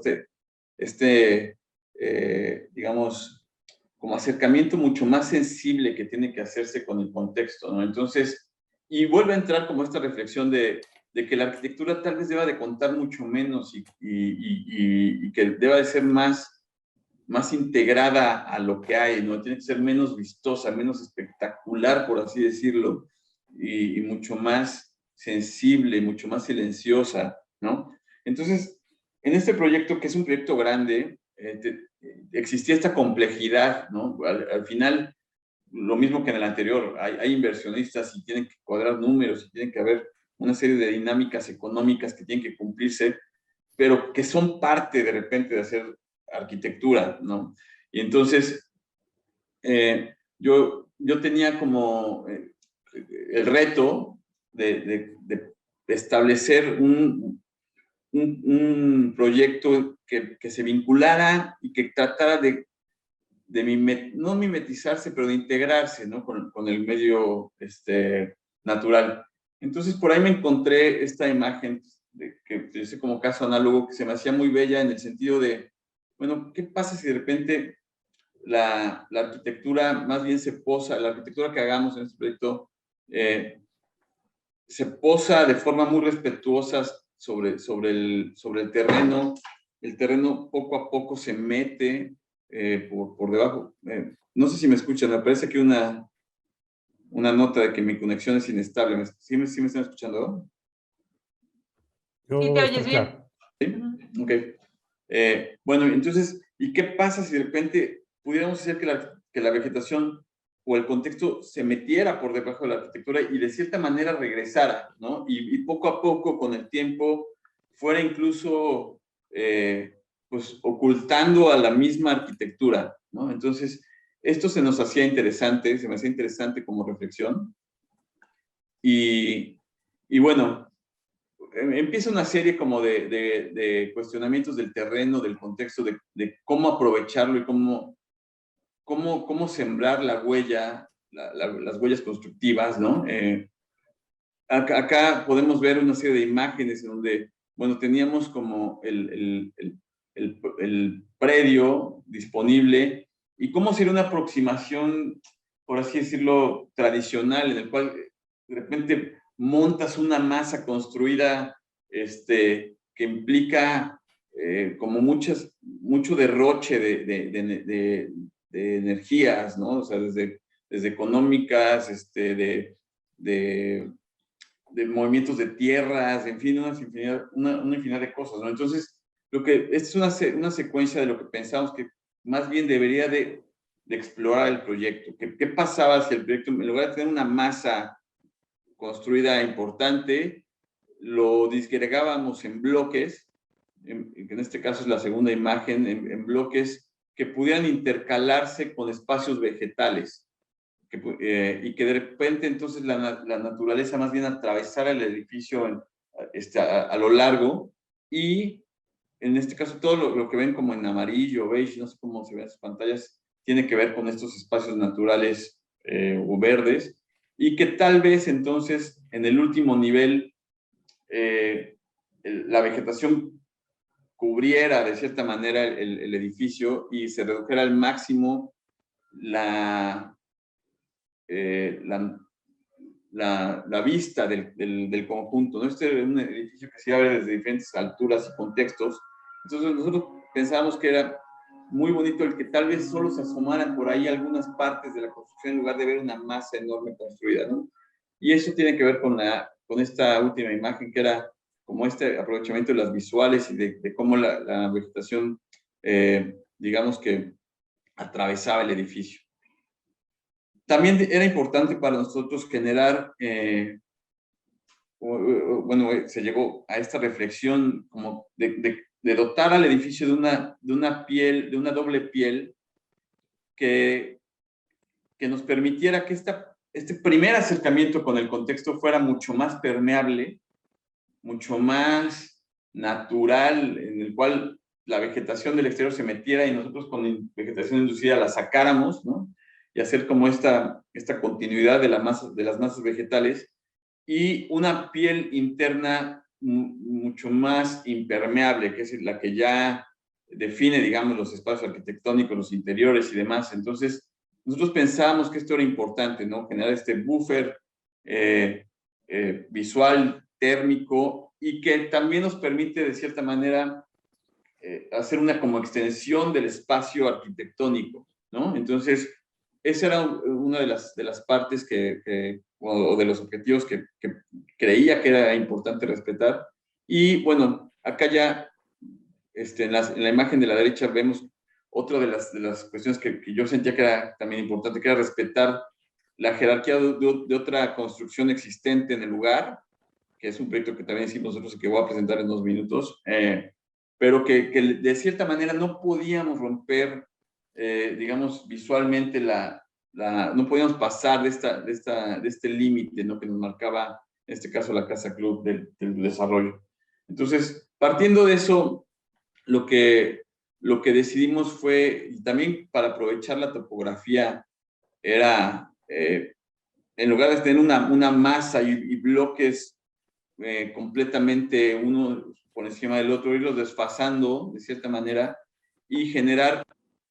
digamos, como acercamiento mucho más sensible que tiene que hacerse con el contexto, ¿no? Entonces, y vuelve a entrar como esta reflexión de que la arquitectura tal vez deba de contar mucho menos y que deba de ser más integrada a lo que hay, ¿no? Tiene que ser menos vistosa, menos espectacular, por así decirlo, y mucho más sensible, mucho más silenciosa, ¿no? Entonces, en este proyecto, que es un proyecto grande, existía esta complejidad, ¿no? Al final, lo mismo que en el anterior, hay inversionistas y tienen que cuadrar números y tienen que haber una serie de dinámicas económicas que tienen que cumplirse, pero que son parte de repente de hacer arquitectura, ¿no? Y entonces yo tenía como el reto de establecer un proyecto que se vinculara y que tratara no mimetizarse, pero de integrarse, ¿no? con el medio natural. Entonces, por ahí me encontré esta imagen que utilicé como caso análogo, que se me hacía muy bella en el sentido de, bueno, ¿qué pasa si de repente la arquitectura más bien la arquitectura que hagamos en este proyecto, se posa de forma muy respetuosa sobre el terreno? El terreno poco a poco se mete por debajo. No sé si me escuchan, me parece que una nota de que mi conexión es inestable. ¿Sí me están escuchando? Sí, te oyes bien. Claro. ¿Sí? Ok. Bueno, entonces, ¿y qué pasa si de repente pudiéramos hacer que la vegetación o el contexto se metiera por debajo de la arquitectura y de cierta manera regresara, ¿no? Y poco a poco, con el tiempo, fuera incluso pues ocultando a la misma arquitectura, ¿no? Entonces, esto se me hacía interesante como reflexión. Y bueno, empieza una serie como de cuestionamientos del terreno, del contexto, de cómo aprovecharlo y cómo sembrar la huella, las huellas constructivas, ¿no? Acá podemos ver una serie de imágenes en donde, bueno, teníamos como el predio disponible y cómo sería una aproximación, por así decirlo, tradicional, en el cual de repente montas una masa construida que implica como mucho derroche de energías, ¿no? O sea, desde económicas, de movimientos de tierras, en fin, una infinidad de cosas, ¿no? Entonces, esta es una secuencia de lo que pensamos que más bien debería de explorar el proyecto. ¿Qué pasaba si el proyecto, en lugar de tener una masa construida importante, lo disgregábamos en bloques, que en este caso es la segunda imagen, en bloques que pudieran intercalarse con espacios vegetales? Y que de repente entonces la naturaleza más bien atravesara el edificio a lo largo, y en este caso todo lo que ven como en amarillo, beige, no sé cómo se ven en sus pantallas, tiene que ver con estos espacios naturales o verdes, y que tal vez entonces en el último nivel la vegetación cubriera de cierta manera el edificio y se redujera al máximo la vista del conjunto, ¿no? Este es un edificio que se iba a ver desde diferentes alturas y contextos. Entonces nosotros pensábamos que era muy bonito el que tal vez solo se asomaran por ahí algunas partes de la construcción en lugar de ver una masa enorme construida, ¿no? Y eso tiene que ver con esta última imagen, que era como este aprovechamiento de las visuales y de cómo la vegetación, digamos que atravesaba el edificio. También era importante para nosotros generar, bueno, se llegó a esta reflexión como de dotar al edificio de una doble piel que nos permitiera que este primer acercamiento con el contexto fuera mucho más permeable, mucho más natural, en el cual la vegetación del exterior se metiera y nosotros con vegetación inducida la sacáramos, ¿no? Y hacer como esta continuidad de las masas vegetales, y una piel interna mucho más impermeable, que es la que ya define, digamos, los espacios arquitectónicos, los interiores y demás. Entonces, nosotros pensábamos que esto era importante, ¿no? Generar este buffer visual, térmico, y que también nos permite, de cierta manera, hacer una como extensión del espacio arquitectónico, ¿no? Entonces, esa era una de las partes o de los objetivos que creía que era importante respetar. Y bueno, acá ya, en la imagen de la derecha vemos otra de las cuestiones que yo sentía que era también importante, que era respetar la jerarquía de otra construcción existente en el lugar, que es un proyecto que también hicimos nosotros y que voy a presentar en 2 minutos, pero que de cierta manera no podíamos romper, digamos, visualmente no podíamos pasar de este límite, ¿no? Que nos marcaba, en este caso, la Casa Club del desarrollo. Entonces, partiendo de eso, lo que decidimos fue, y también para aprovechar la topografía, era, en lugar de tener una masa y bloques completamente uno por encima del otro, irlos desfasando de cierta manera y generar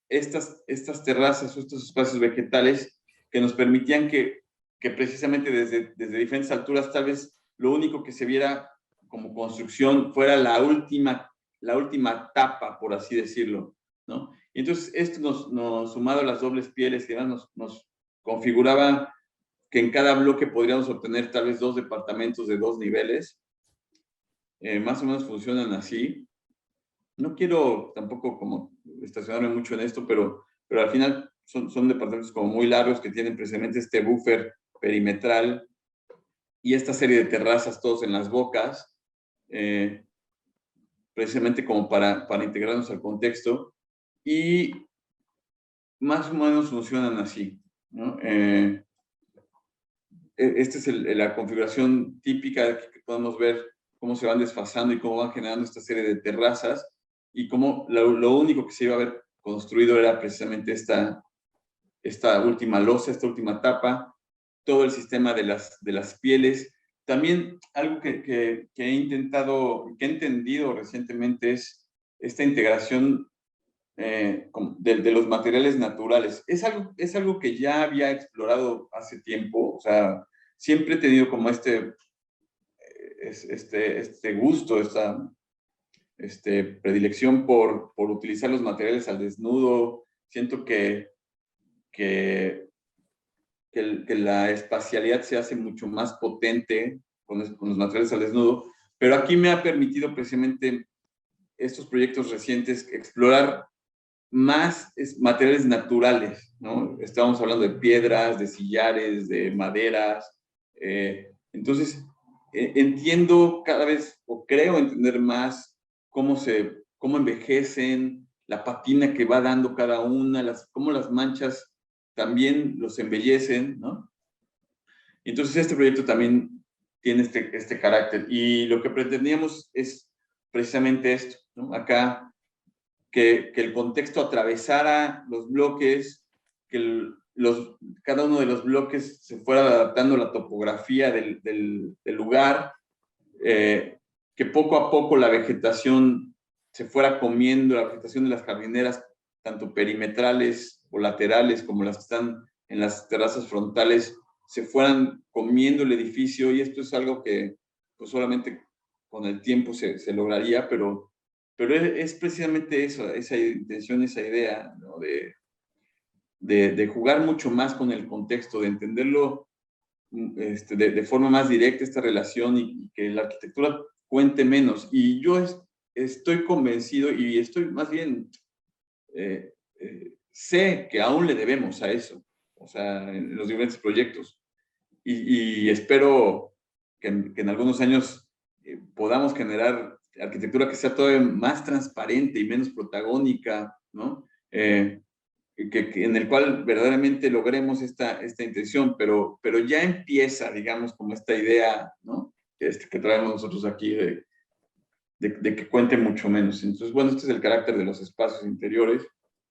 estas terrazas o estos espacios vegetales que nos permitían que precisamente desde diferentes alturas, tal vez lo único que se viera como construcción fuera la última tapa, por así decirlo, ¿no? Y entonces esto nos sumado a las dobles pieles y demás, nos configuraba que en cada bloque podríamos obtener tal vez 2 departamentos de 2 niveles. Más o menos funcionan así. No quiero tampoco como estacionarme mucho en esto, pero al final son departamentos como muy largos que tienen precisamente este buffer perimetral y esta serie de terrazas todos en las bocas, precisamente como para integrarnos al contexto, y más o menos funcionan así, ¿no? Esta es la configuración típica que podemos ver cómo se van desfasando y cómo van generando esta serie de terrazas, y cómo lo único que se iba a ver construido era precisamente esta última losa, esta última tapa, todo el sistema de las pieles. También algo que he intentado, que he entendido recientemente, es esta integración de los materiales naturales. Es algo que ya había explorado hace tiempo, o sea, siempre he tenido como este gusto, esta predilección por utilizar los materiales al desnudo. Siento que la espacialidad se hace mucho más potente con los materiales al desnudo, pero aquí me ha permitido precisamente estos proyectos recientes explorar más materiales naturales, ¿no? Estábamos hablando de piedras, de sillares, de maderas. Entonces, entiendo cada vez, o creo entender más, cómo envejecen, la patina que va dando cada una, cómo las manchas también los embellecen, ¿no? Entonces, este proyecto también tiene este carácter. Y lo que pretendíamos es precisamente esto, ¿no? Acá, que el contexto atravesara los bloques, que cada uno de los bloques se fuera adaptando a la topografía del lugar, que poco a poco la vegetación se fuera comiendo la vegetación de las jardineras, tanto perimetrales o laterales como las que están en las terrazas frontales, se fueran comiendo el edificio, y esto es algo que pues solamente con el tiempo se lograría, pero es precisamente eso, esa intención, esa idea, ¿no? de jugar mucho más con el contexto, de entenderlo de forma más directa esta relación, y que la arquitectura cuente menos. Y yo estoy convencido, y estoy más bien, sé que aún le debemos a eso, o sea, en los diferentes proyectos. Y espero que en algunos años podamos generar arquitectura que sea todavía más transparente y menos protagónica, ¿no? En el cual verdaderamente logremos esta intención, pero ya empieza, digamos, como esta idea, ¿no? Que traemos nosotros aquí de que cuente mucho menos. Entonces, bueno, este es el carácter de los espacios interiores.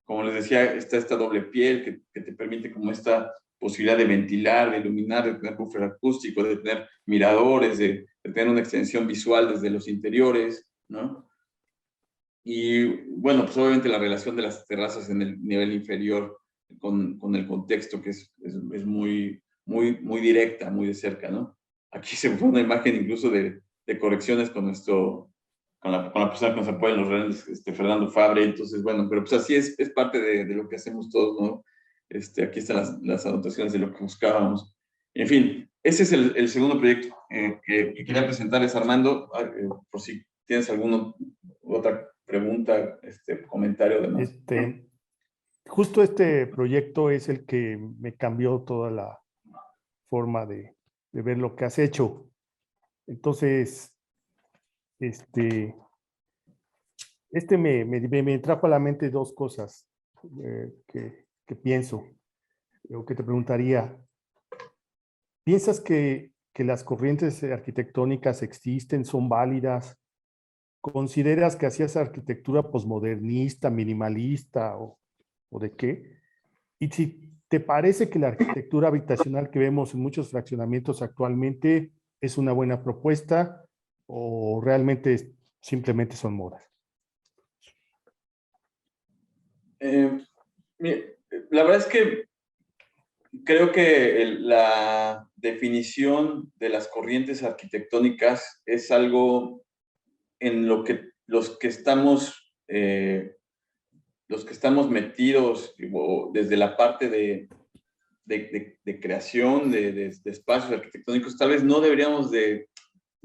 Como les decía, está esta doble piel que te permite como esta posibilidad de ventilar, de iluminar, de tener buffer acústico, de tener miradores, de tener una extensión visual desde los interiores, ¿no? Y bueno, pues obviamente la relación de las terrazas en el nivel inferior con el contexto, que es muy, muy, muy directa, muy de cerca, ¿no? Aquí se fue una imagen incluso de correcciones con la persona que nos apoya en los redes, Fernando Fabre. Entonces, bueno, pero pues así es parte de lo que hacemos todos, ¿no? Aquí están las anotaciones de lo que buscábamos. En fin, ese es el segundo proyecto que quería presentarles, Armando, por si tienes alguna otra pregunta, comentario, demás. Justo este proyecto es el que me cambió toda la forma de ver lo que has hecho. Entonces, me trajo a la mente dos cosas que pienso, o que te preguntaría. ¿Piensas que las corrientes arquitectónicas existen, son válidas? ¿Consideras que hacías arquitectura posmodernista, minimalista o de qué? Y si te parece que la arquitectura habitacional que vemos en muchos fraccionamientos actualmente es una buena propuesta o realmente simplemente son modas. La verdad es que creo que la definición de las corrientes arquitectónicas es algo en lo que los que estamos metidos desde la parte de creación de espacios arquitectónicos, tal vez no deberíamos de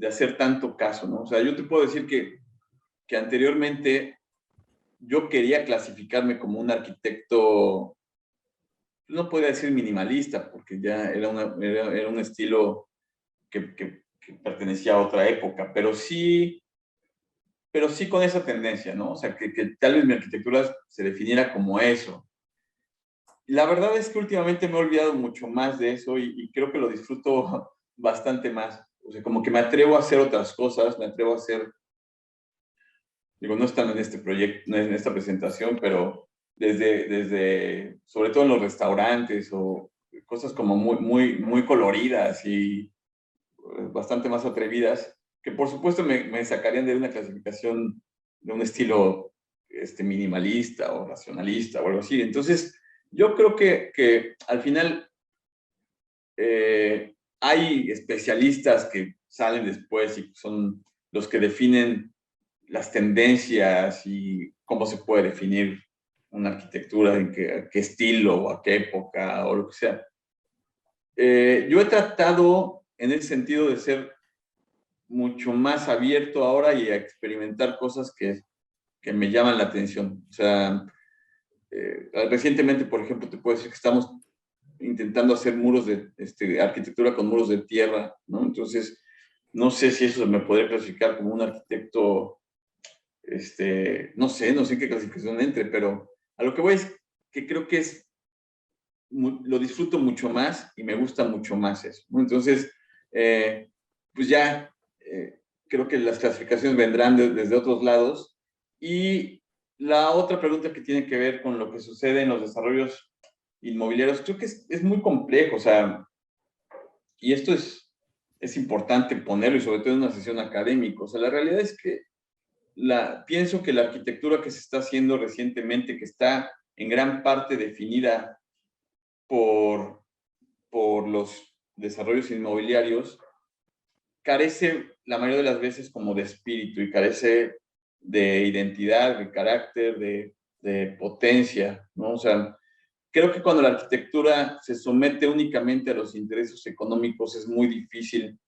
hacer tanto caso, ¿no? O sea, yo te puedo decir que anteriormente yo quería clasificarme como un arquitecto, no podía decir minimalista, porque ya era un estilo que pertenecía a otra época, pero sí con esa tendencia, ¿no? O sea, que tal vez mi arquitectura se definiera como eso. La verdad es que últimamente me he olvidado mucho más de eso, y creo que lo disfruto bastante más. O sea, como que me atrevo a hacer otras cosas, me atrevo a hacer, digo, no están en este proyecto, no en esta presentación, pero sobre todo en los restaurantes, o cosas como muy, muy, muy coloridas y bastante más atrevidas, que por supuesto me sacarían de una clasificación de un estilo minimalista o racionalista o algo así. Entonces, yo creo que al final hay especialistas que salen después y son los que definen las tendencias y cómo se puede definir una arquitectura, en qué estilo o a qué época o lo que sea. Yo he tratado en ese sentido de ser mucho más abierto ahora y a experimentar cosas que me llaman la atención. O sea, recientemente, por ejemplo, te puedo decir que estamos intentando hacer muros de arquitectura con muros de tierra, ¿no? Entonces, no sé si eso me podría clasificar como un arquitecto, no sé en qué clasificación entre, pero a lo que voy es que creo que lo disfruto mucho más y me gusta mucho más eso, ¿no? Entonces, pues ya creo que las clasificaciones vendrán desde otros lados. Y la otra pregunta que tiene que ver con lo que sucede en los desarrollos inmobiliarios, creo que es muy complejo, o sea, y esto es importante ponerlo, y sobre todo en una sesión académica. O sea, la realidad es que pienso que la arquitectura que se está haciendo recientemente, que está en gran parte definida por los desarrollos inmobiliarios, carece la mayoría de las veces como de espíritu y carece de identidad, de carácter, de potencia, ¿no? O sea, creo que cuando la arquitectura se somete únicamente a los intereses económicos es muy difícil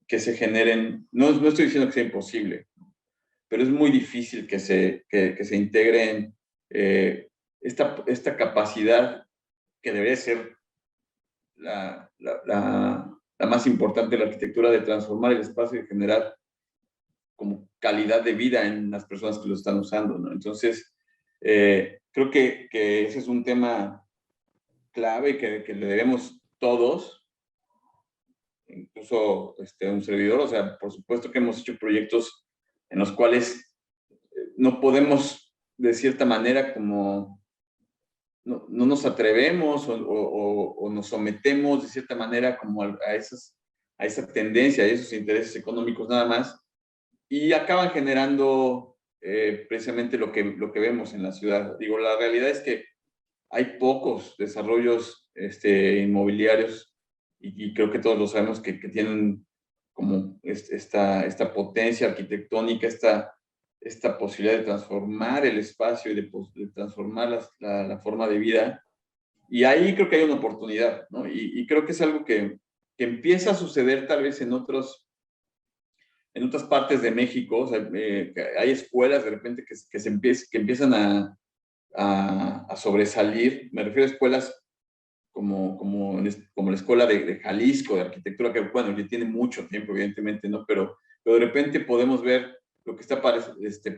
que se generen, no estoy diciendo que sea imposible, pero es muy difícil que se integren esta capacidad que debería ser la más importante de la arquitectura, de transformar el espacio y generar como calidad de vida en las personas que lo están usando, ¿no? Entonces, creo que ese es un tema clave que le debemos todos, incluso un servidor. O sea, por supuesto que hemos hecho proyectos en los cuales no podemos, de cierta manera, como no nos atrevemos o nos sometemos de cierta manera como a esa tendencia, a esos intereses económicos nada más, y acaban generando precisamente lo que vemos en la ciudad. Digo, la realidad es que hay pocos desarrollos inmobiliarios, y creo que todos lo sabemos, que tienen como esta potencia arquitectónica, esta posibilidad de transformar el espacio y de transformar la forma de vida. Y ahí creo que hay una oportunidad, ¿no? Y creo que es algo que empieza a suceder tal vez en otras partes de México. O sea, hay escuelas de repente que empiezan a sobresalir. Me refiero a escuelas como la escuela de Jalisco de arquitectura, que bueno, ya tiene mucho tiempo evidentemente, ¿no? Pero de repente podemos ver lo que está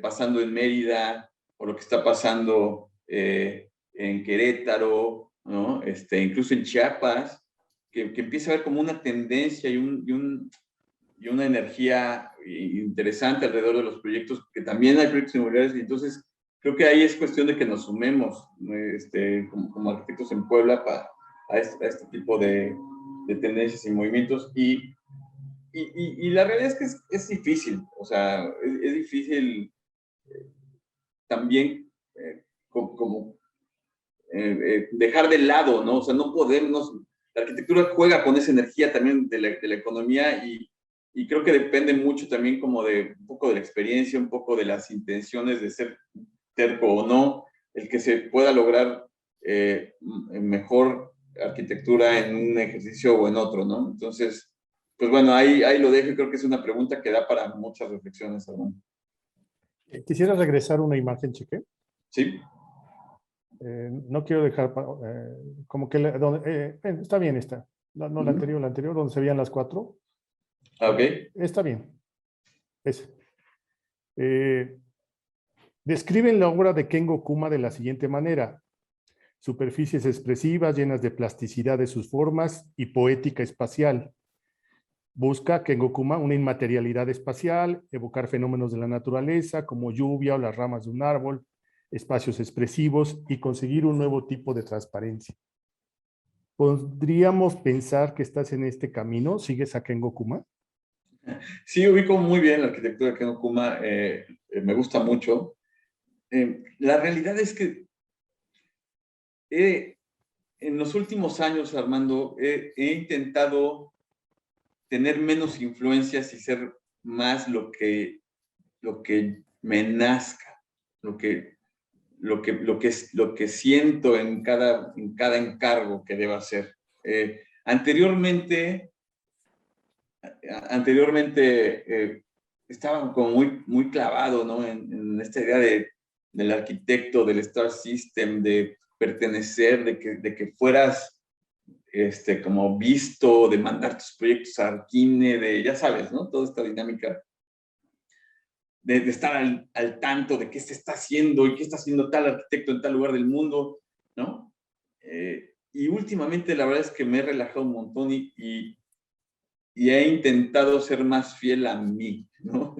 pasando en Mérida, o lo que está pasando en Querétaro, ¿no? Incluso en Chiapas, que empieza a haber como una tendencia y una energía interesante alrededor de los proyectos, que también hay proyectos inmobiliarios. Y entonces creo que ahí es cuestión de que nos sumemos como arquitectos en Puebla a este tipo de tendencias y movimientos. Y la realidad es que es difícil. O sea, es difícil también dejar de lado, ¿no? O sea, no podemos. La arquitectura juega con esa energía también de la economía, y creo que depende mucho también como de un poco de la experiencia, un poco de las intenciones de ser terco o no, el que se pueda lograr mejor arquitectura en un ejercicio o en otro, ¿no? Entonces, pues bueno, ahí lo dejo, y creo que es una pregunta que da para muchas reflexiones, Armando. Quisiera regresar una imagen, Cheque. ¿Sí? No quiero dejar como que está bien esta. No, la anterior, donde se veían las 4. Ok. Está bien. Describen la obra de Kengo Kuma de la siguiente manera: superficies expresivas llenas de plasticidad de sus formas y poética espacial. Busca Kengo Kuma una inmaterialidad espacial, evocar fenómenos de la naturaleza como lluvia o las ramas de un árbol, espacios expresivos, y conseguir un nuevo tipo de transparencia. ¿Podríamos pensar que estás en este camino? ¿Sigues a Kengo Kuma? Sí, ubico muy bien la arquitectura de Kengo Kuma. Me gusta mucho. La realidad es que en los últimos años, Armando, he intentado tener menos influencias y ser más lo que me nazca, lo que siento en cada encargo que deba hacer. Anteriormente estaba como muy clavado, ¿no? en esta idea del arquitecto, del Star System, de pertenecer, de que fueras como visto, de mandar tus proyectos a Arquine, ya sabes, ¿no? Toda esta dinámica de estar al tanto de qué se está haciendo y qué está haciendo tal arquitecto en tal lugar del mundo, ¿no? Y últimamente la verdad es que me he relajado un montón y he intentado ser más fiel a mí, ¿no?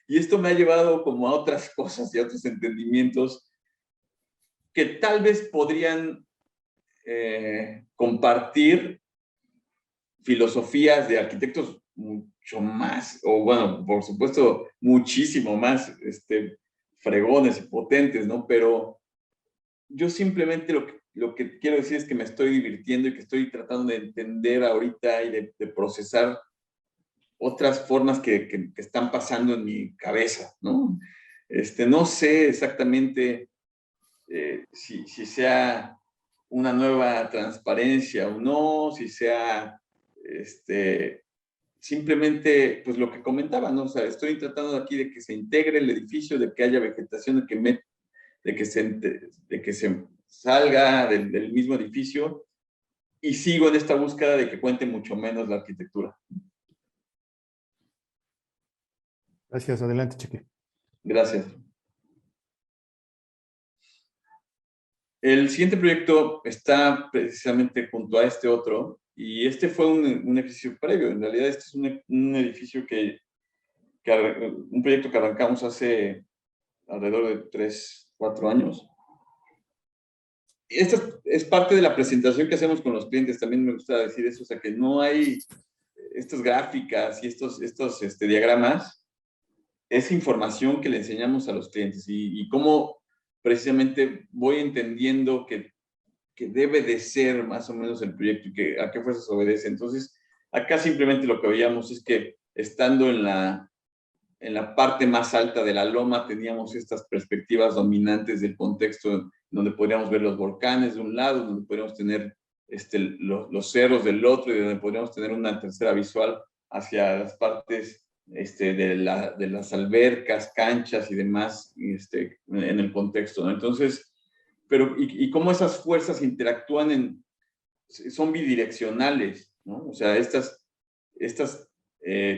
Y esto me ha llevado como a otras cosas y a otros entendimientos que tal vez podrían compartir filosofías de arquitectos mucho más, o bueno, por supuesto, muchísimo más fregones y potentes, ¿no? Pero yo simplemente lo que quiero decir es que me estoy divirtiendo y que estoy tratando de entender ahorita y de procesar otras formas que están pasando en mi cabeza, ¿no? No sé exactamente si sea una nueva transparencia o no, si sea simplemente, pues lo que comentaba, ¿no? O sea, estoy tratando aquí de que se integre el edificio, de que haya vegetación, de que se salga del mismo edificio, y sigo en esta búsqueda de que cuente mucho menos la arquitectura. Gracias, adelante, Cheque. Gracias. El siguiente proyecto está precisamente junto a este otro, y este fue un ejercicio previo. En realidad, este es un edificio un proyecto que arrancamos hace alrededor de 3, 4 años. Esta es parte de la presentación que hacemos con los clientes, también me gusta decir eso, o sea, que no hay estas gráficas y estos diagramas, es información que le enseñamos a los clientes y cómo precisamente voy entendiendo que debe de ser más o menos el proyecto y a qué fuerzas obedece. Entonces, acá simplemente lo que veíamos es que estando en la parte más alta de la loma teníamos estas perspectivas dominantes del contexto donde podríamos ver los volcanes de un lado, donde podríamos tener los cerros del otro y donde podríamos tener una tercera visual hacia las partes de las albercas, canchas y demás en el contexto, ¿no? Entonces, pero y cómo esas fuerzas interactúan son bidireccionales, ¿no? O sea,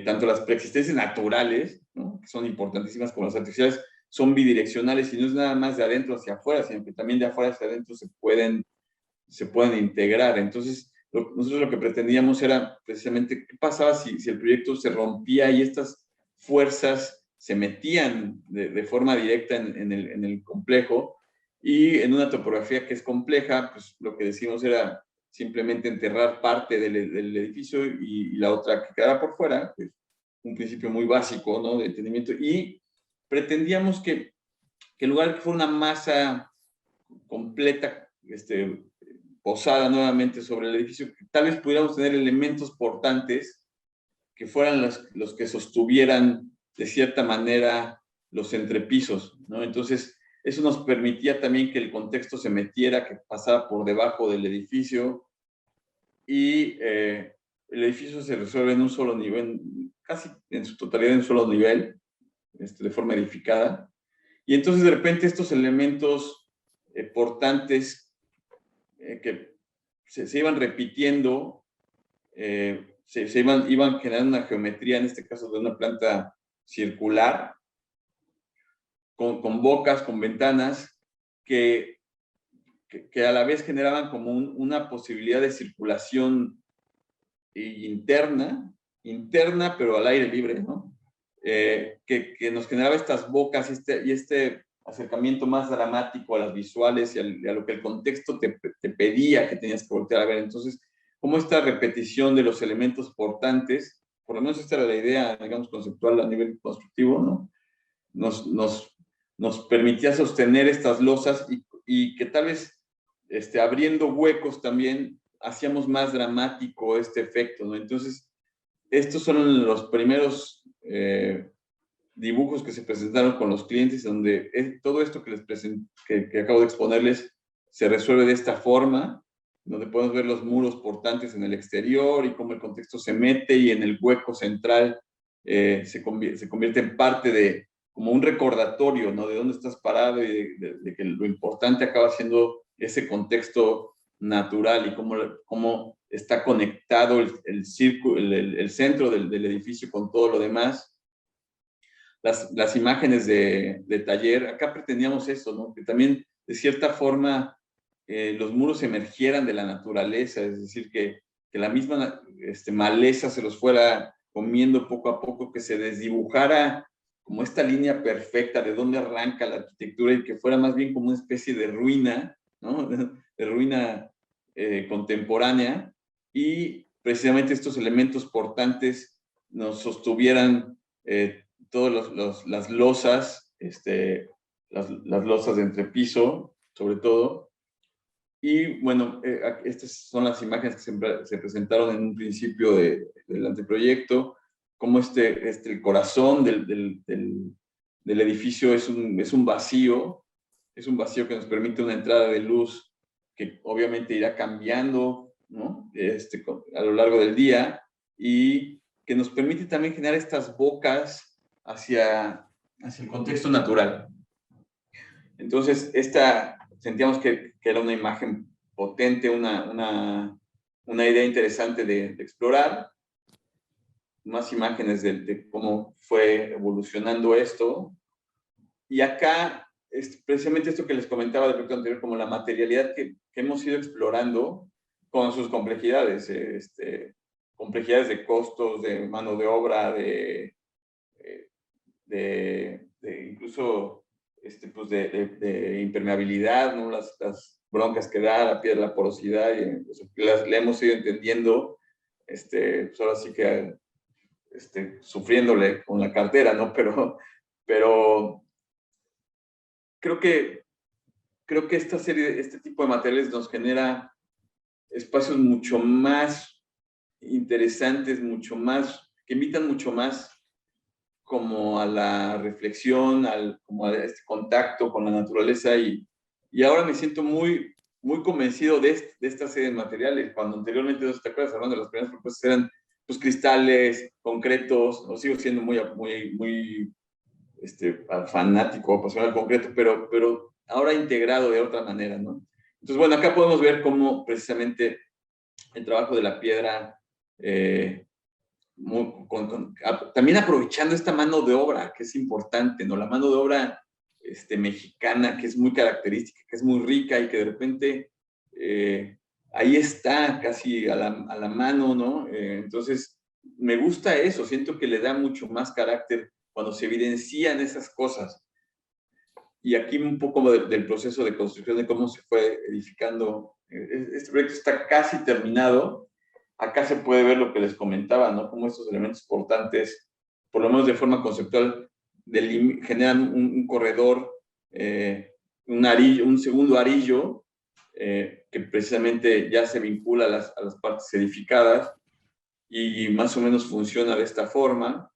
tanto las preexistencias naturales, ¿no?, que son importantísimas, como las artificiales, son bidireccionales y no es nada más de adentro hacia afuera, sino que también de afuera hacia adentro se pueden integrar. Entonces, nosotros lo que pretendíamos era precisamente qué pasaba si el proyecto se rompía y estas fuerzas se metían de forma directa en el complejo, y en una topografía que es compleja, pues lo que decimos era simplemente enterrar parte del edificio y la otra que quedara por fuera, pues un principio muy básico, ¿no?, de entendimiento, y pretendíamos que en lugar de que fuera una masa completa, posada nuevamente sobre el edificio, que tal vez pudiéramos tener elementos portantes que fueran los que sostuvieran de cierta manera los entrepisos, ¿no? Entonces, eso nos permitía también que el contexto se metiera, que pasara por debajo del edificio, y el edificio se resuelve en un solo nivel, casi en su totalidad en un solo nivel, de forma edificada. Y entonces de repente estos elementos portantes que se iban repitiendo, iban generando una geometría, en este caso de una planta circular, con bocas, con ventanas, que a la vez generaban como una posibilidad de circulación interna, pero al aire libre, ¿no? Que nos generaba estas bocas y este acercamiento más dramático a las visuales y a lo que el contexto te pedía que tenías que voltear a ver. Entonces, como esta repetición de los elementos portantes, por lo menos esta era la idea, digamos, conceptual a nivel constructivo, ¿no?, nos permitía sostener estas losas y que tal vez abriendo huecos también hacíamos más dramático este efecto, ¿no? Entonces, estos son los primeros dibujos que se presentaron con los clientes, donde todo esto que acabo de exponerles se resuelve de esta forma, donde podemos ver los muros portantes en el exterior y cómo el contexto se mete y en el hueco central se convierte en parte de como un recordatorio, ¿no?, de dónde estás parado y de que lo importante acaba siendo ese contexto natural y cómo está conectado el círculo, el centro del edificio con todo lo demás. Las imágenes de taller, acá pretendíamos eso, ¿no?, que también de cierta forma los muros emergieran de la naturaleza, es decir, que la misma maleza se los fuera comiendo poco a poco, que se desdibujara como esta línea perfecta de dónde arranca la arquitectura y que fuera más bien como una especie de ruina, ¿no?, de ruina contemporánea, y precisamente estos elementos portantes nos sostuvieran todas las losas, las losas de entrepiso, sobre todo. Y bueno, estas son las imágenes que se presentaron en un principio del anteproyecto, como el corazón del edificio es un vacío que nos permite una entrada de luz que obviamente irá cambiando, ¿no? A lo largo del día, y que nos permite también generar estas bocas hacia el contexto natural. Entonces, sentíamos que era una imagen potente, una idea interesante de explorar. Más imágenes de cómo fue evolucionando esto. Y acá, precisamente esto que les comentaba del proyecto anterior, como la materialidad que hemos ido explorando con sus complejidades, complejidades de costos, de mano de obra, incluso pues de impermeabilidad, ¿no? Las broncas que da la piedra, la porosidad, y le hemos ido entendiendo, pues ahora sí que sufriéndole con la cartera, ¿no? Pero creo que este tipo de materiales nos genera espacios mucho más interesantes, que invitan mucho más como a la reflexión, como a este contacto con la naturaleza, y ahora me siento muy, muy convencido de esta serie de materiales. Cuando anteriormente, no sé si te acuerdas, hablando de las primeras propuestas, eran pues cristales, concretos, o sigo siendo muy fanático, apasionado al concreto, pero ahora integrado de otra manera, ¿no? Entonces, bueno, acá podemos ver cómo precisamente el trabajo de la piedra, también aprovechando esta mano de obra, que es importante, ¿no? La mano de obra mexicana, que es muy característica, que es muy rica, y que de repente ahí está casi a la mano, ¿no? Entonces, me gusta eso, siento que le da mucho más carácter cuando se evidencian esas cosas. Y aquí un poco del proceso de construcción, de cómo se fue edificando. Este proyecto está casi terminado. Acá se puede ver lo que les comentaba, ¿no? Cómo estos elementos portantes, por lo menos de forma conceptual, generan un corredor, un segundo arillo, que precisamente ya se vincula a las partes edificadas, y más o menos funciona de esta forma.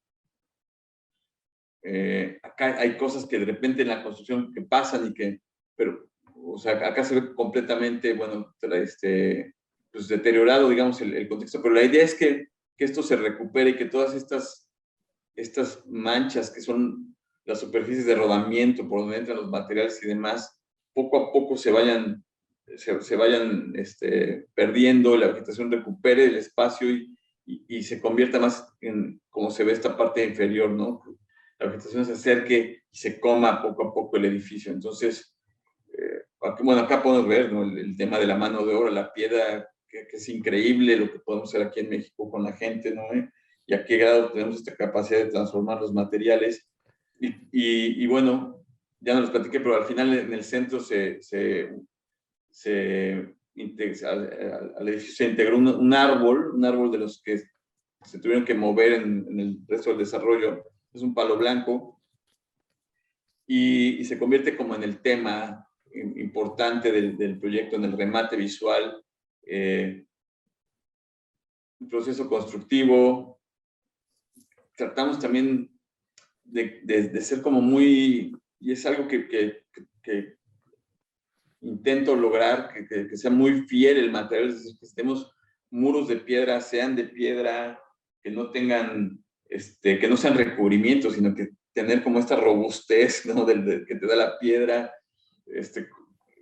Acá hay cosas que de repente en la construcción que pasan pero, o sea, acá se ve completamente, bueno, pues deteriorado, digamos, el contexto, pero la idea es que esto se recupere, y que todas estas manchas que son las superficies de rodamiento por donde entran los materiales y demás, poco a poco se vayan perdiendo, la vegetación recupere el espacio, y se convierta más en como se ve esta parte inferior, ¿no? La vegetación se acerque y se coma poco a poco el edificio. Entonces, acá podemos ver, ¿no? El tema de la mano de obra, la piedra, que es increíble lo que podemos hacer aquí en México con la gente, ¿no? Y a qué grado tenemos esta capacidad de transformar los materiales. Y bueno, ya no les platiqué, pero al final en el centro al edificio se integró un árbol de los que se tuvieron que mover en el resto del desarrollo. Es un palo blanco, y se convierte como en el tema importante del proyecto, en el remate visual, un proceso constructivo. Tratamos también de ser como muy, y es algo que intento lograr, que sea muy fiel el material, es decir, que estemos muros de piedra, sean de piedra, que no tengan, que no sean recubrimientos, sino que tener como esta robustez, ¿no? Que te da la piedra.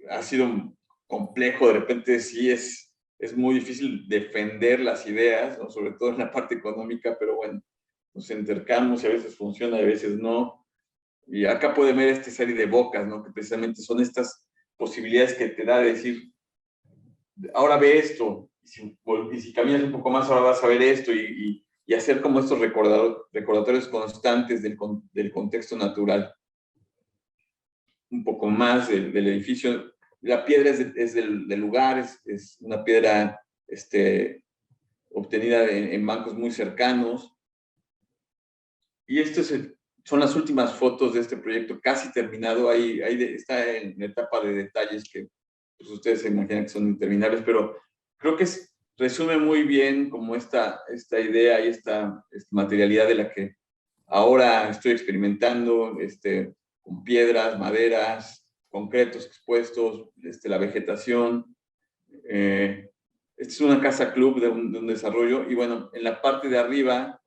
Ha sido complejo, de repente sí es muy difícil defender las ideas, ¿no? Sobre todo en la parte económica, pero bueno, nos intercambiamos y a veces funciona, a veces no. Y acá pueden ver esta serie de bocas, ¿no? Que precisamente son estas posibilidades que te da de decir, ahora ve esto, y si caminas un poco más, ahora vas a ver esto, y hacer como estos recordatorios constantes del contexto natural. Un poco más del edificio. La piedra es del lugar, es una piedra obtenida en bancos muy cercanos. son las últimas fotos de este proyecto, casi terminado. Ahí está en la etapa de detalles que pues, ustedes se imaginan que son interminables, pero creo que resume muy bien como esta idea y esta materialidad de la que ahora estoy experimentando, con piedras, maderas, concretos expuestos, la vegetación. Esta es una casa club de un desarrollo, y bueno, en la parte de arriba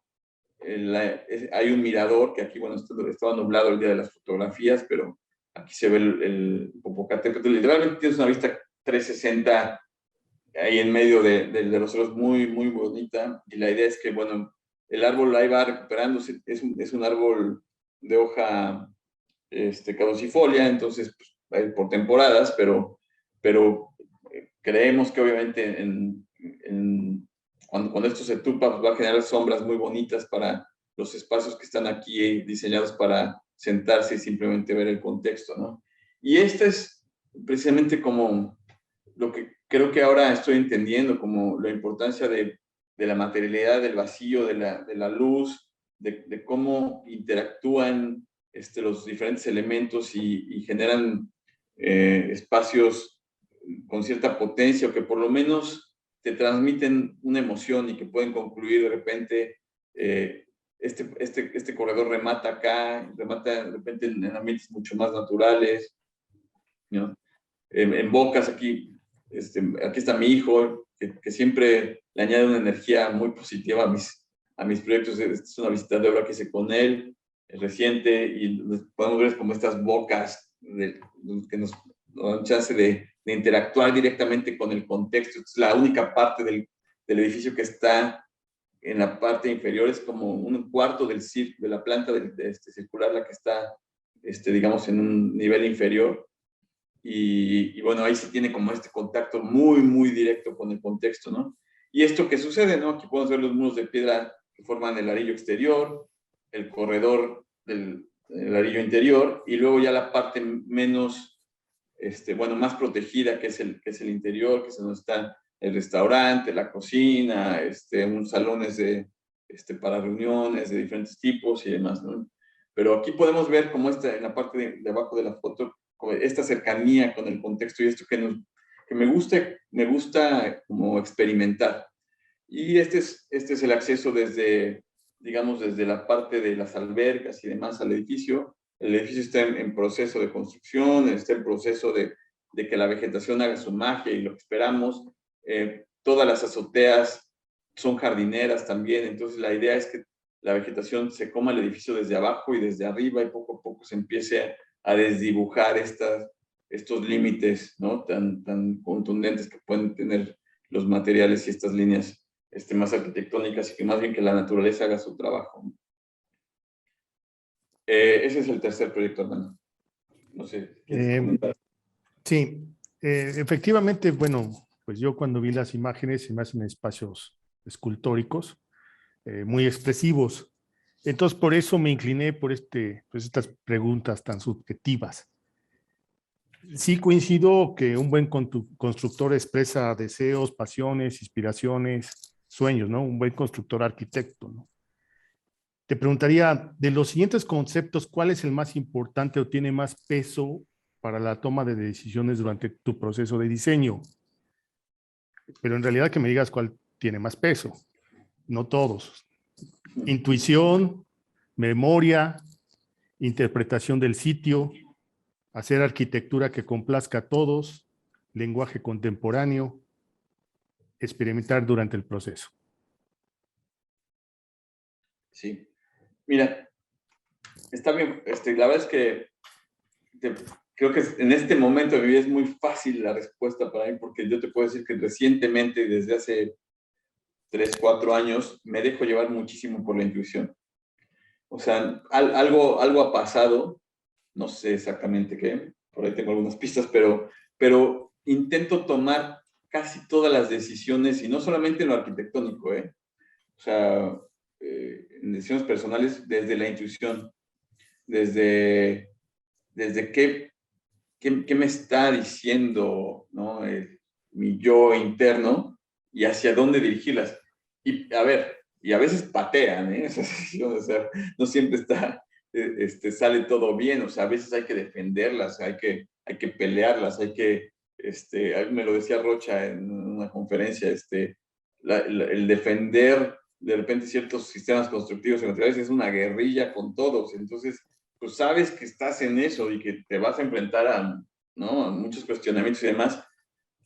hay un mirador, que aquí, bueno, estaba nublado el día de las fotografías, pero aquí se ve el Popocatépetl. Literalmente tienes una vista 360 ahí en medio de los cerros, muy, muy bonita, y la idea es que, bueno, el árbol ahí va recuperándose, es un árbol de hoja caducifolia, entonces pues, va a ir por temporadas, pero creemos que obviamente cuando esto se tupa, pues va a generar sombras muy bonitas para los espacios que están aquí diseñados para sentarse y simplemente ver el contexto, ¿no? Y este es precisamente como lo que creo que ahora estoy entendiendo, como la importancia de la materialidad, del vacío, de la luz, de cómo interactúan los diferentes elementos y generan espacios con cierta potencia, o que por lo menos te transmiten una emoción y que pueden concluir de repente, este corredor remata acá, remata de repente en ambientes mucho más naturales, ¿no? En Bocas, aquí está mi hijo, que siempre le añade una energía muy positiva a mis proyectos. Esta es una visita de obra que hice con él, reciente, y podemos ver como estas bocas que nos dan chance de interactuar directamente con el contexto. Es la única parte del edificio que está en la parte inferior, es como un cuarto de la planta circular, la que está, digamos, en un nivel inferior. Y bueno, ahí se tiene como este contacto muy, muy directo con el contexto, ¿no? Y esto que sucede, ¿no? Aquí podemos ver los muros de piedra que forman el ladrillo exterior, el corredor del ladrillo interior, y luego ya la parte menos, bueno, más protegida, que es el interior, que es donde está el restaurante, la cocina, unos salones para reuniones de diferentes tipos y demás, ¿no? Pero aquí podemos ver como en la parte de abajo de la foto, esta cercanía con el contexto, y esto que me gusta como experimentar. Y este es el acceso digamos, desde la parte de las albercas y demás al edificio. El edificio está en proceso de construcción, está en proceso de que la vegetación haga su magia, y lo que esperamos. Todas las azoteas son jardineras también, entonces la idea es que la vegetación se coma el edificio desde abajo y desde arriba, y poco a poco se empiece a desdibujar estos límites, ¿no? tan contundentes que pueden tener los materiales y estas líneas más arquitectónicas, y que más bien que la naturaleza haga su trabajo. Ese es el tercer proyecto, hermano. No sé. Sí, efectivamente, bueno, pues yo cuando vi las imágenes se me hacen espacios escultóricos muy expresivos. Entonces, por eso me incliné por pues estas preguntas tan subjetivas. Sí coincido que un buen constructor expresa deseos, pasiones, inspiraciones, sueños, ¿no? Un buen constructor arquitecto, ¿no? Te preguntaría, de los siguientes conceptos, ¿cuál es el más importante o tiene más peso para la toma de decisiones durante tu proceso de diseño? Pero en realidad que me digas cuál tiene más peso. No todos. Intuición, memoria, interpretación del sitio, hacer arquitectura que complazca a todos, lenguaje contemporáneo, experimentar durante el proceso. Sí. Mira, está bien. La verdad es que creo que en este momento de mi vida es muy fácil la respuesta para mí, porque yo te puedo decir que recientemente, desde hace 3, 4 años, me dejo llevar muchísimo por la intuición. O sea, algo ha pasado, no sé exactamente qué, por ahí tengo algunas pistas, pero intento tomar casi todas las decisiones, y no solamente en lo arquitectónico, o sea, en decisiones personales, desde la intuición, desde qué me está diciendo, ¿no? Mi yo interno, y hacia dónde dirigirlas. Y a ver, a veces patean, esas decisiones, o sea, no siempre sale todo bien, o sea, a veces hay que defenderlas, hay que pelearlas, me lo decía Rocha en una conferencia, el defender de repente ciertos sistemas constructivos y materiales es una guerrilla con todos, entonces, pues sabes que estás en eso y que te vas a enfrentar ¿no? a muchos cuestionamientos y demás,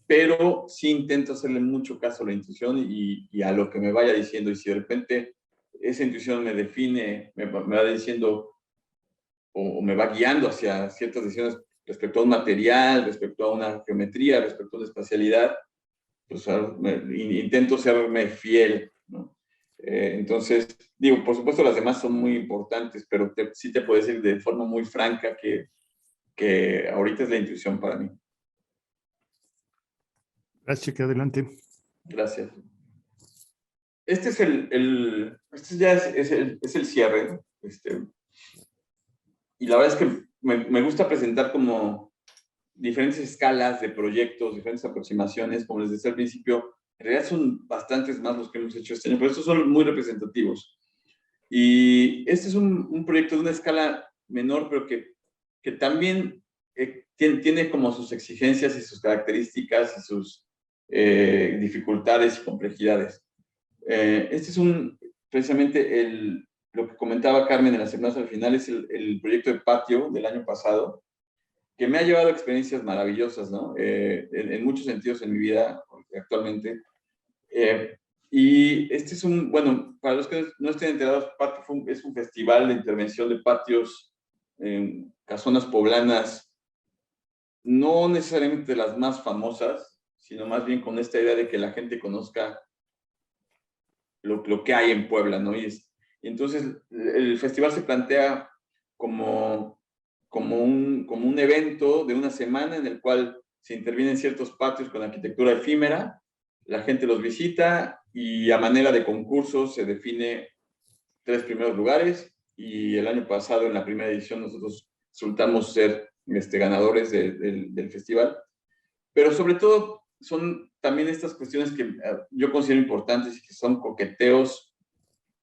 pero sí intento hacerle mucho caso a la intuición y a lo que me vaya diciendo, y si de repente esa intuición me define, me va diciendo o me va guiando hacia ciertas decisiones respecto a un material, respecto a una geometría, respecto a una espacialidad, pues intento serme fiel, ¿no? Entonces, digo, por supuesto las demás son muy importantes, pero sí te puedo decir de forma muy franca que ahorita es la intuición para mí. Gracias, Cheque, adelante. Gracias. Este es este ya es el cierre, ¿no? Y la verdad es que me gusta presentar como diferentes escalas de proyectos, diferentes aproximaciones, como les decía al principio, en realidad son bastantes más los que hemos hecho este año, pero estos son muy representativos. Y este es un proyecto de una escala menor, pero que también tiene como sus exigencias y sus características y sus dificultades y complejidades. Este es precisamente lo que comentaba Carmen en las semanas al final, es el proyecto de patio del año pasado, que me ha llevado a experiencias maravillosas, ¿no? En muchos sentidos en mi vida actualmente. Y este es bueno, para los que no estén enterados, Patio es un festival de intervención de patios en casonas poblanas, no necesariamente las más famosas, sino más bien con esta idea de que la gente conozca lo que hay en Puebla, ¿no? Y entonces el festival se plantea como un evento de una semana en el cual se intervienen ciertos patios con arquitectura efímera, la gente los visita y a manera de concurso se define 3 primeros lugares, y el año pasado en la primera edición nosotros resultamos ser ganadores del festival. Pero sobre todo son también estas cuestiones que yo considero importantes y que son coqueteos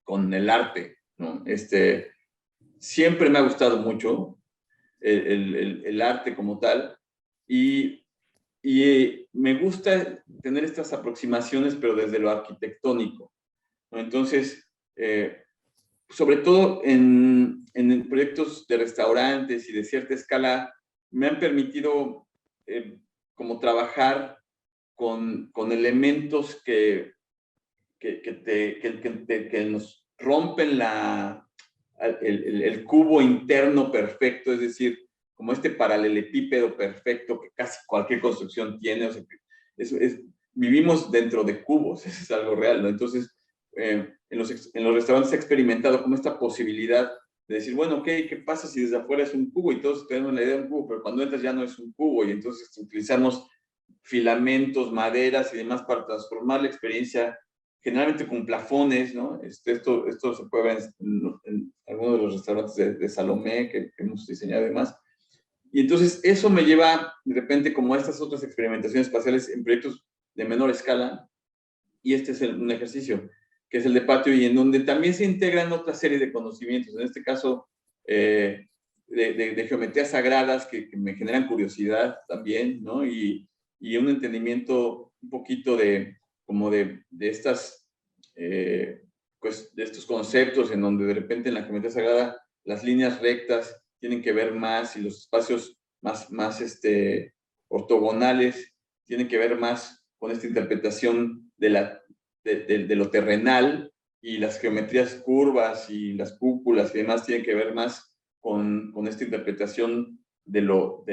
con el arte, ¿no? Siempre me ha gustado mucho el arte como tal, y me gusta tener estas aproximaciones, pero desde lo arquitectónico, ¿no? Entonces, sobre todo en proyectos de restaurantes y de cierta escala, me han permitido como trabajar con elementos que nos rompen el cubo interno perfecto, es decir, como este paralelepípedo perfecto que casi cualquier construcción tiene. O sea, vivimos dentro de cubos, eso es algo real, ¿no? Entonces, en los restaurantes he experimentado como esta posibilidad de decir, bueno, ok, ¿qué pasa si desde afuera es un cubo? Y todos tenemos la idea de un cubo, pero cuando entras ya no es un cubo, y entonces utilizamos filamentos, maderas y demás para transformar la experiencia, generalmente con plafones, ¿no? Esto se puede ver en algunos de los restaurantes de Salomé que hemos diseñado y demás. Y entonces eso me lleva de repente como a estas otras experimentaciones espaciales en proyectos de menor escala, y este es un ejercicio que es el de patio, y en donde también se integran otra serie de conocimientos, en este caso de geometrías sagradas que me generan curiosidad también, ¿no? Y un entendimiento un poquito como de estas, pues de estos conceptos en donde de repente en la geometría sagrada las líneas rectas tienen que ver más, y los espacios más ortogonales tienen que ver más con esta interpretación de lo terrenal, y las geometrías curvas y las cúpulas y demás tienen que ver más con esta interpretación de lo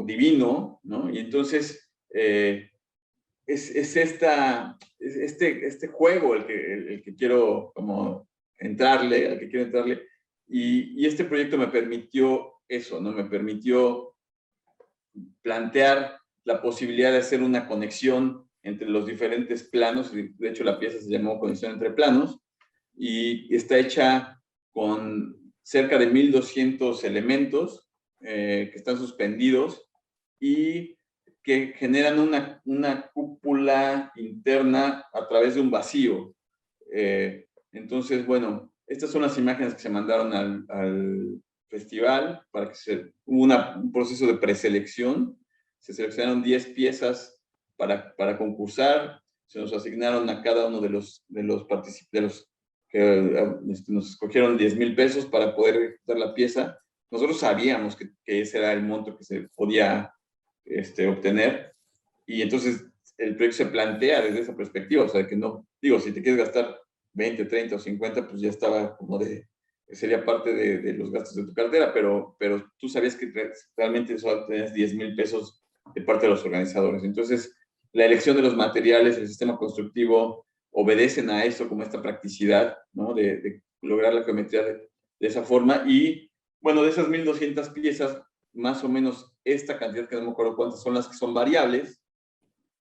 divino, ¿no? Y entonces es este juego el que quiero como entrarle, y este proyecto me permitió eso, ¿no? Me permitió plantear la posibilidad de hacer una conexión entre los diferentes planos. De hecho, la pieza se llamó Conexión entre Planos, y está hecha con cerca de 1200 elementos que están suspendidos, y que generan una cúpula interna a través de un vacío. Entonces, bueno, estas son las imágenes que se mandaron al festival para que hubo un proceso de preselección. Se seleccionaron 10 piezas para concursar. Se nos asignaron a cada uno de los participantes que nos escogieron 10,000 pesos para poder ejecutar la pieza. Nosotros sabíamos que ese era el monto que se podía obtener, y entonces el proyecto se plantea desde esa perspectiva, o sea, que no, digo, si te quieres gastar 20, 30 o 50, pues ya estaba como sería parte de los gastos de tu cartera, pero tú sabías que realmente solo tenías 10,000 pesos de parte de los organizadores. Entonces, la elección de los materiales, el sistema constructivo, obedecen a eso, como esta practicidad, ¿no? De lograr la geometría de esa forma. Y, bueno, de esas 1,200 piezas, más o menos esta cantidad, que no me acuerdo cuántas, son las que son variables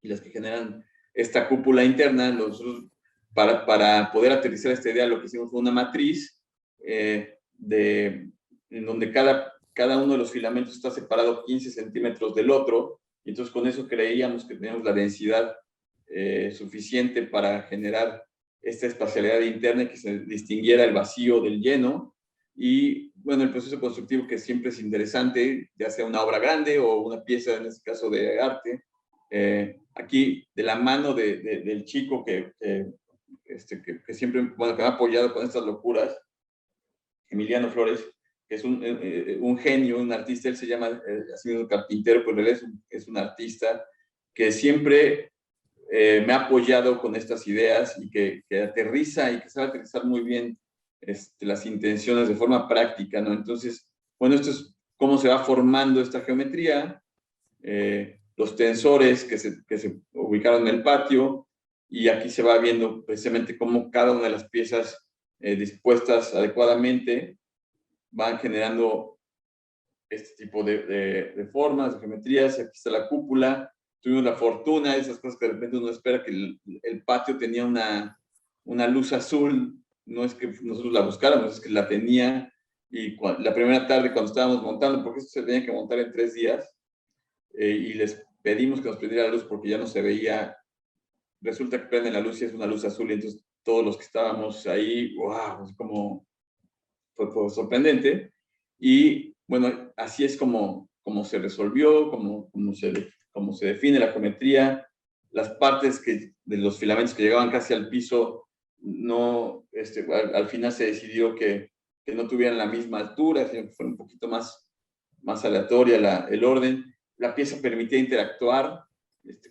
y las que generan esta cúpula interna. Nosotros, para poder aterrizar esta idea, lo que hicimos fue una matriz en donde cada uno de los filamentos está separado 15 centímetros del otro, y entonces con eso creíamos que teníamos la densidad suficiente para generar esta espacialidad interna, que se distinguiera el vacío del lleno. Y bueno, el proceso constructivo, que siempre es interesante, ya sea una obra grande o una pieza, en este caso de arte, aquí de la mano del chico que siempre, bueno, que me ha apoyado con estas locuras, Emiliano Flores, que es un genio, un artista. Él se llama así un carpintero, pero él es un artista que siempre me ha apoyado con estas ideas, y que aterriza y que sabe aterrizar muy bien las intenciones de forma práctica, ¿no? Entonces, bueno, esto es cómo se va formando esta geometría, los tensores que se ubicaron en el patio, y aquí se va viendo precisamente cómo cada una de las piezas dispuestas adecuadamente van generando este tipo de formas, de geometrías. Aquí está la cúpula. Tuvimos la fortuna, esas cosas que de repente uno espera, que el patio tenía una luz azul. No es que nosotros la buscáramos, es que la tenía. Y la primera tarde, cuando estábamos montando, porque esto se tenía que montar en 3 días, y les pedimos que nos prendiera la luz porque ya no se veía. Resulta que prende la luz y es una luz azul, y entonces todos los que estábamos ahí, wow, es como fue sorprendente. Y bueno, así es como se resolvió, como se define la geometría. Las partes de los filamentos que llegaban casi al piso, no, al final se decidió que no tuvieran la misma altura, sino que fuera un poquito más aleatoria el orden. La pieza permitía interactuar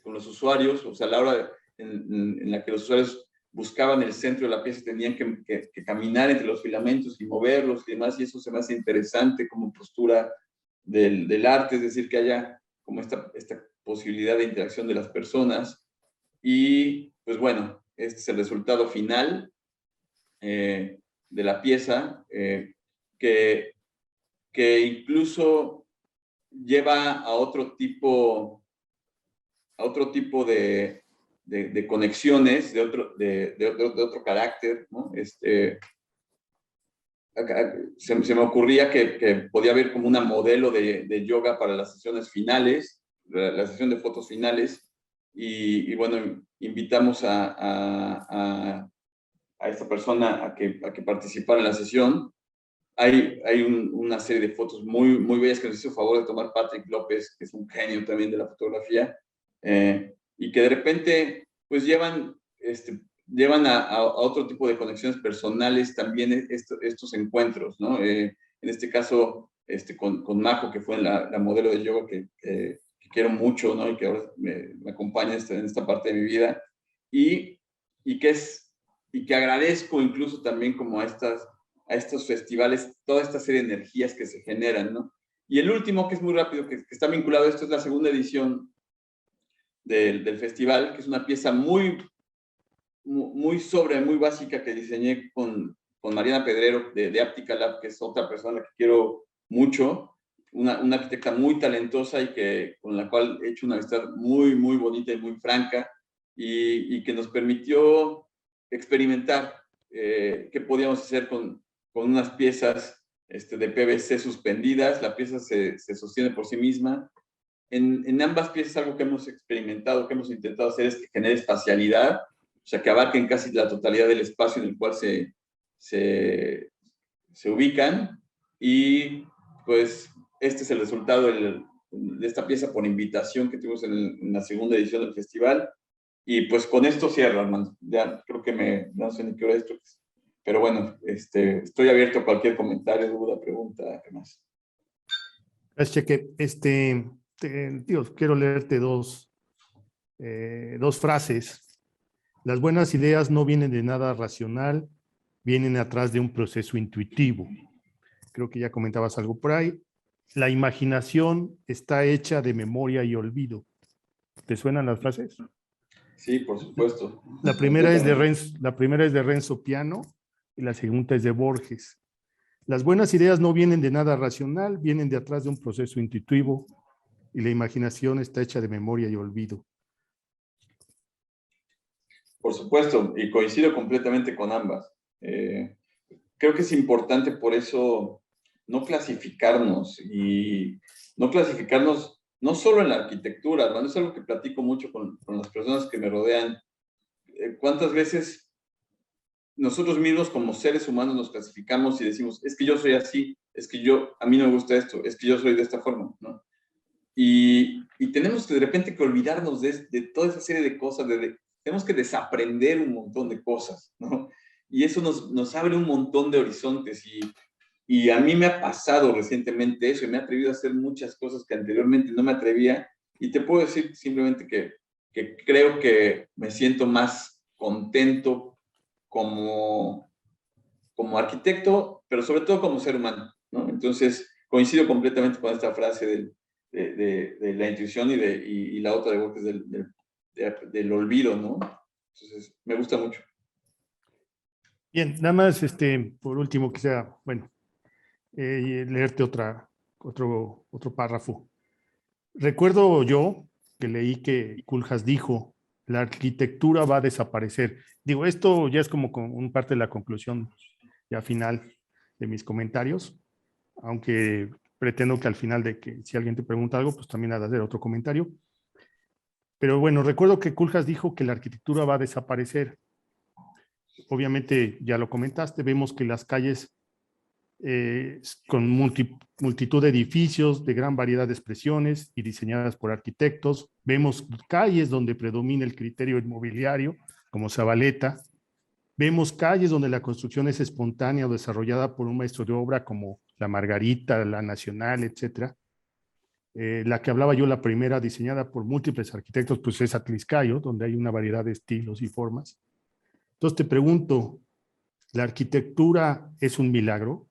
con los usuarios, o sea, a la hora en la que los usuarios buscaban el centro de la pieza, tenían que caminar entre los filamentos y moverlos y demás, y eso se me hace interesante como postura del arte, es decir, que haya como esta posibilidad de interacción de las personas. Y pues bueno, este es el resultado final de la pieza, que incluso lleva a otro tipo de conexiones, de otro carácter, ¿no? Se me ocurría que podía haber como una modelo de yoga para las sesiones finales, la sesión de fotos finales, y bueno, invitamos a esta persona a que participara en la sesión. Hay una serie de fotos muy, muy bellas que nos hizo favor de tomar Patrick López, que es un genio también de la fotografía, y que de repente pues llevan a otro tipo de conexiones personales también estos encuentros, ¿no? En este caso, con Majo, que fue la modelo de yoga que quiero mucho, ¿no? Y que ahora me acompaña en esta parte de mi vida, y que agradezco incluso también como a estos festivales, toda esta serie de energías que se generan, ¿no? Y el último, que es muy rápido, que está vinculado a esto, es la segunda edición del festival, que es una pieza muy muy básica, que diseñé con Mariana Pedrero de Aptica Lab, que es otra persona que quiero mucho, una arquitecta muy talentosa, y con la cual he hecho una amistad muy, muy bonita y muy franca, y que nos permitió experimentar qué podíamos hacer con unas piezas de PVC suspendidas. La pieza se sostiene por sí misma, en ambas piezas algo que hemos experimentado, que hemos intentado hacer es que genere espacialidad, o sea, que abarquen casi la totalidad del espacio en el cual se ubican, y pues este es el resultado de esta pieza por invitación que tuvimos en la segunda edición del festival. Y pues con esto cierro, Armando. Ya creo que no sé ni qué hora es esto. Pero bueno, estoy abierto a cualquier comentario, duda, pregunta, ¿qué más? Gracias, Cheque. Tío, quiero leerte dos frases. Las buenas ideas no vienen de nada racional, vienen atrás de un proceso intuitivo. Creo que ya comentabas algo por ahí. La imaginación está hecha de memoria y olvido. ¿Te suenan las frases? Sí, por supuesto. La primera es de Renzo Piano y la segunda es de Borges. Las buenas ideas no vienen de nada racional, vienen de atrás de un proceso intuitivo y la imaginación está hecha de memoria y olvido. Por supuesto, y coincido completamente con ambas. Creo que es importante por eso no clasificarnos no solo en la arquitectura, Armando, es algo que platico mucho con las personas que me rodean. ¿Cuántas veces nosotros mismos como seres humanos nos clasificamos y decimos, es que yo soy así, es que a mí no me gusta esto, es que yo soy de esta forma, ¿no? Y tenemos que de repente que olvidarnos de toda esa serie de cosas, tenemos que desaprender un montón de cosas, ¿no? Y eso nos abre un montón de horizontes y a mí me ha pasado recientemente eso y me he atrevido a hacer muchas cosas que anteriormente no me atrevía, y te puedo decir simplemente que creo que me siento más contento como arquitecto, pero sobre todo como ser humano, ¿no? Entonces, coincido completamente con esta frase de la intuición y la otra de Borges del olvido, ¿no? Entonces, me gusta mucho. Bien, nada más, por último, quisiera, bueno, leerte otro párrafo. Recuerdo yo que leí que Koolhaas dijo, la arquitectura va a desaparecer. Digo, esto ya es como un parte de la conclusión ya final de mis comentarios, aunque pretendo que al final de que si alguien te pregunta algo, pues también hagas otro comentario. Pero bueno, recuerdo que Koolhaas dijo que la arquitectura va a desaparecer. Obviamente, ya lo comentaste, vemos que las calles con multitud de edificios de gran variedad de expresiones y diseñadas por arquitectos. Vemos calles donde predomina el criterio inmobiliario, como Zabaleta. Vemos calles donde la construcción es espontánea o desarrollada por un maestro de obra como la Margarita, la Nacional, etc. La que hablaba yo, la primera, diseñada por múltiples arquitectos, pues es Atliscayo, donde hay una variedad de estilos y formas. Entonces te pregunto, ¿la arquitectura es un milagro?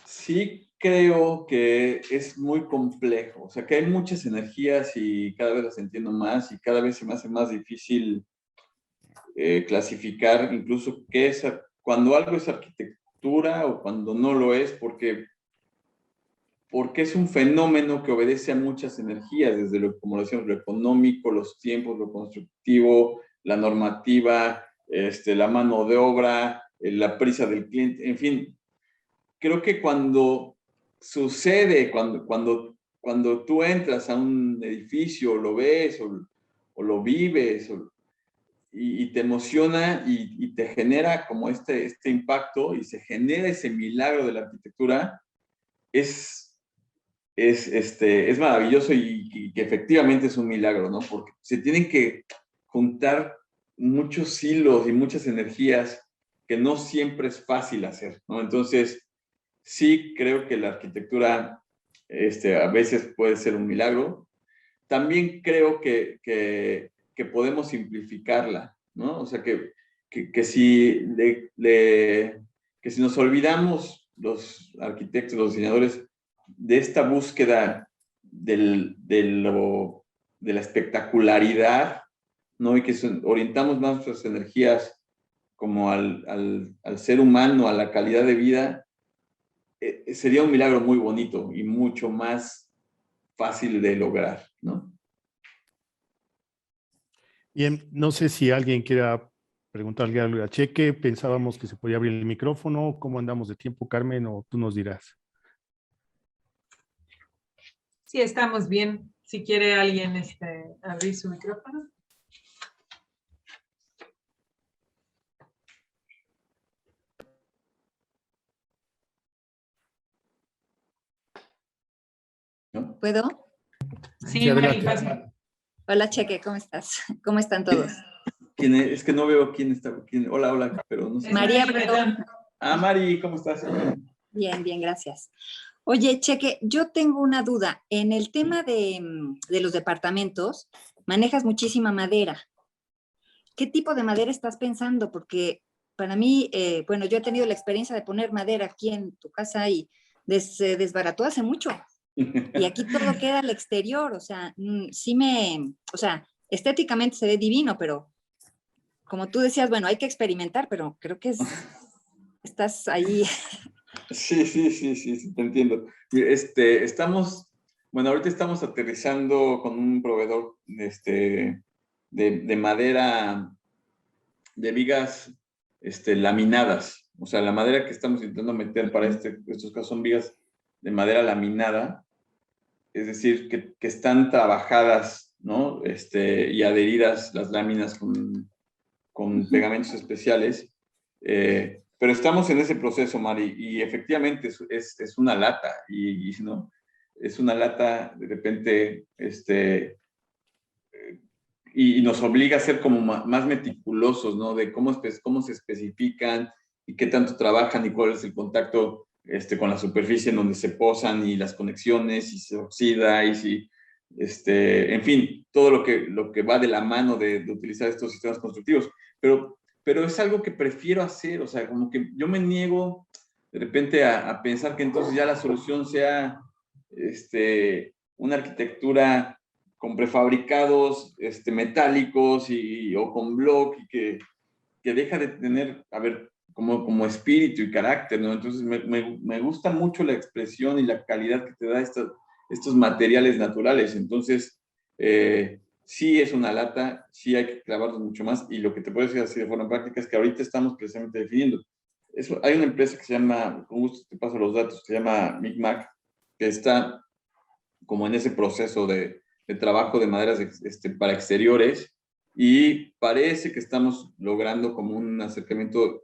Sí, creo que es muy complejo, o sea, que hay muchas energías y cada vez las entiendo más y cada vez se me hace más difícil clasificar incluso cuando algo es arquitectura o cuando no lo es, porque es un fenómeno que obedece a muchas energías, desde como decíamos, lo económico, los tiempos, lo constructivo, la normativa, la mano de obra, la prisa del cliente, en fin. Creo que cuando sucede, cuando tú entras a un edificio, lo ves o lo vives y te emociona y te genera como este impacto y se genera ese milagro de la arquitectura, es maravilloso y que efectivamente es un milagro, ¿no? Porque se tienen que juntar muchos hilos y muchas energías que no siempre es fácil hacer, ¿no? Entonces, sí creo que la arquitectura a veces puede ser un milagro. También creo que podemos simplificarla, ¿no? O sea, que si nos olvidamos los arquitectos, los diseñadores, de esta búsqueda de la espectacularidad, ¿no? Y que orientamos más nuestras energías como al ser humano, a la calidad de vida, sería un milagro muy bonito y mucho más fácil de lograr, ¿no? Bien, no sé si alguien quiera preguntarle algo a Cheque. Pensábamos que se podía abrir el micrófono. ¿Cómo andamos de tiempo, Carmen? O tú nos dirás. Sí, estamos bien. Si quiere alguien abrir su micrófono. ¿No? ¿Puedo? Sí, Sí, Mari, adelante. pasa. Hola, Cheque, ¿cómo estás? ¿Cómo están todos? ¿Quién es? Es que no veo quién está. Hola, hola, pero no sé. Es María Mari Bretón. Bretón. Ah, Mari, ¿cómo estás? Bien, bien, gracias. Oye, Cheque, yo tengo una duda. En el tema de los departamentos, manejas muchísima madera. ¿Qué tipo de madera estás pensando? Porque para mí, bueno, yo he tenido la experiencia de poner madera aquí en tu casa y se desbarató hace mucho. Y aquí todo queda al exterior, o sea, o sea, estéticamente se ve divino, pero como tú decías, bueno, hay que experimentar, pero creo que estás ahí. Sí, te entiendo. Bueno, ahorita estamos aterrizando con un proveedor de madera, de vigas laminadas. O sea, la madera que estamos intentando meter para estos casos son vigas de madera laminada, es decir, que están trabajadas, ¿no? Y adheridas las láminas con pegamentos especiales. Pero estamos en ese proceso, Mari, y efectivamente es una lata, ¿no? Es una lata, de repente, y nos obliga a ser como más meticulosos, ¿no? De cómo se especifican y qué tanto trabajan y cuál es el contacto con la superficie en donde se posan y las conexiones y se oxida y si, en fin, todo lo que va de la mano de utilizar estos sistemas constructivos. Pero es algo que prefiero hacer, o sea, como que yo me niego de repente a pensar que entonces ya la solución sea una arquitectura con prefabricados metálicos o con block y que deja de tener, a ver, como espíritu y carácter, ¿no? Entonces me gusta mucho la expresión y la calidad que te da estos materiales naturales. Entonces, sí es una lata, sí hay que clavarlos mucho más y lo que te puedo decir así de forma práctica es que ahorita estamos precisamente definiendo. Hay una empresa que se llama, con gusto te paso los datos, que se llama Micmac, que está como en ese proceso de trabajo de maderas para exteriores y parece que estamos logrando como un acercamiento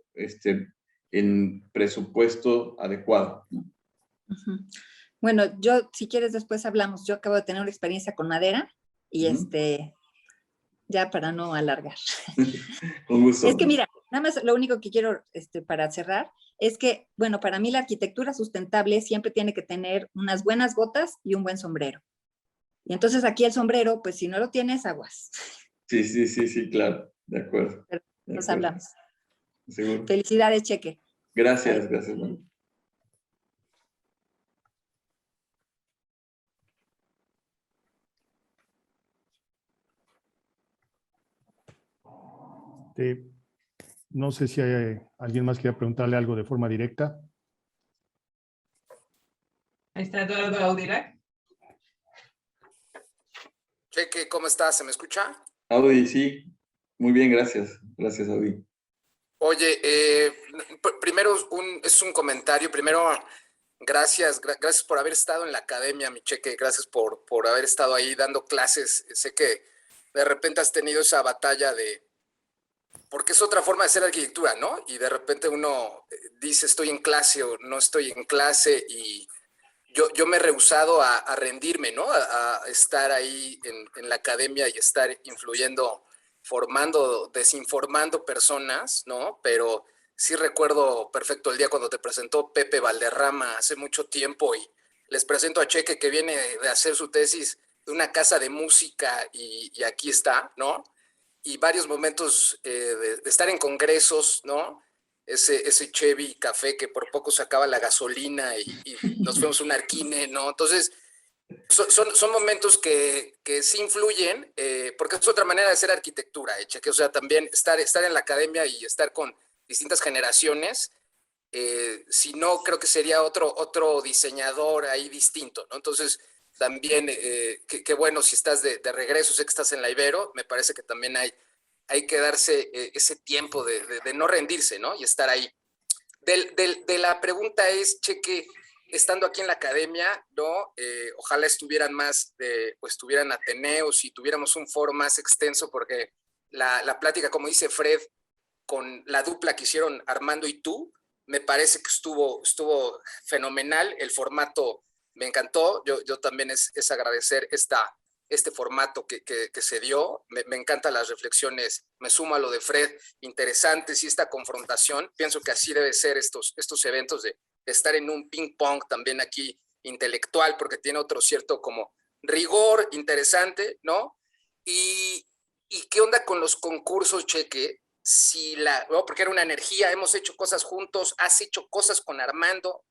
en presupuesto adecuado, ¿no? Ujú. Bueno, yo, si quieres, después hablamos. Yo acabo de tener una experiencia con madera y ya para no alargar. Con gusto. Es que mira, nada más lo único que quiero para cerrar es que, bueno, para mí la arquitectura sustentable siempre tiene que tener unas buenas botas y un buen sombrero. Y entonces aquí el sombrero, pues si no lo tienes, aguas. Sí, claro, de acuerdo. Pero De nos acuerdo. hablamos. Seguro. Felicidades, Cheque. Gracias, Manu. No sé si hay alguien más que quiera preguntarle algo de forma directa. Ahí está Eduardo Audirac. Cheque, ¿cómo estás? ¿Se me escucha? Audi, sí. Muy bien, gracias. Gracias, Audi. Oye, primero es un comentario. Primero, gracias por haber estado en la academia, mi Cheque. Gracias por haber estado ahí dando clases. Sé que de repente has tenido esa batalla porque es otra forma de hacer arquitectura, ¿no? Y de repente uno dice estoy en clase o no estoy en clase y yo me he rehusado a rendirme, ¿no? A estar ahí en la academia y estar influyendo, formando, desinformando personas, ¿no? Pero sí recuerdo perfecto el día cuando te presentó Pepe Valderrama hace mucho tiempo y les presento a Cheque que viene de hacer su tesis de una casa de música y aquí está, ¿no? Y varios momentos de estar en congresos, ¿no? Ese Chevy Café que por poco sacaba la gasolina y nos fuimos a un Arquine, ¿no? Entonces, son momentos que sí influyen, porque es otra manera de hacer arquitectura, que, o sea, también estar en la academia y estar con distintas generaciones, si no, creo que sería otro diseñador ahí distinto, ¿no? Entonces, también, qué bueno si estás de regreso, sé que estás en la Ibero, me parece que también hay que darse ese tiempo de no rendirse, ¿no? Y estar ahí. De la pregunta es, Cheque, estando aquí en la academia, ¿no? Ojalá estuvieran más, o estuvieran ateneos y tuviéramos un foro más extenso, porque la plática, como dice Fred, con la dupla que hicieron Armando y tú, me parece que estuvo fenomenal. El formato me encantó. Yo también es agradecer este formato que se dio. Me encantan las reflexiones. Me sumo a lo de Fred, interesantes, y esta confrontación. Pienso que así debe ser estos eventos de estar en un ping pong también aquí intelectual, porque tiene otro cierto como rigor interesante, ¿no? Y ¿qué onda con los concursos, Cheque? Porque era una energía, hemos hecho cosas juntos, has hecho cosas con Armando,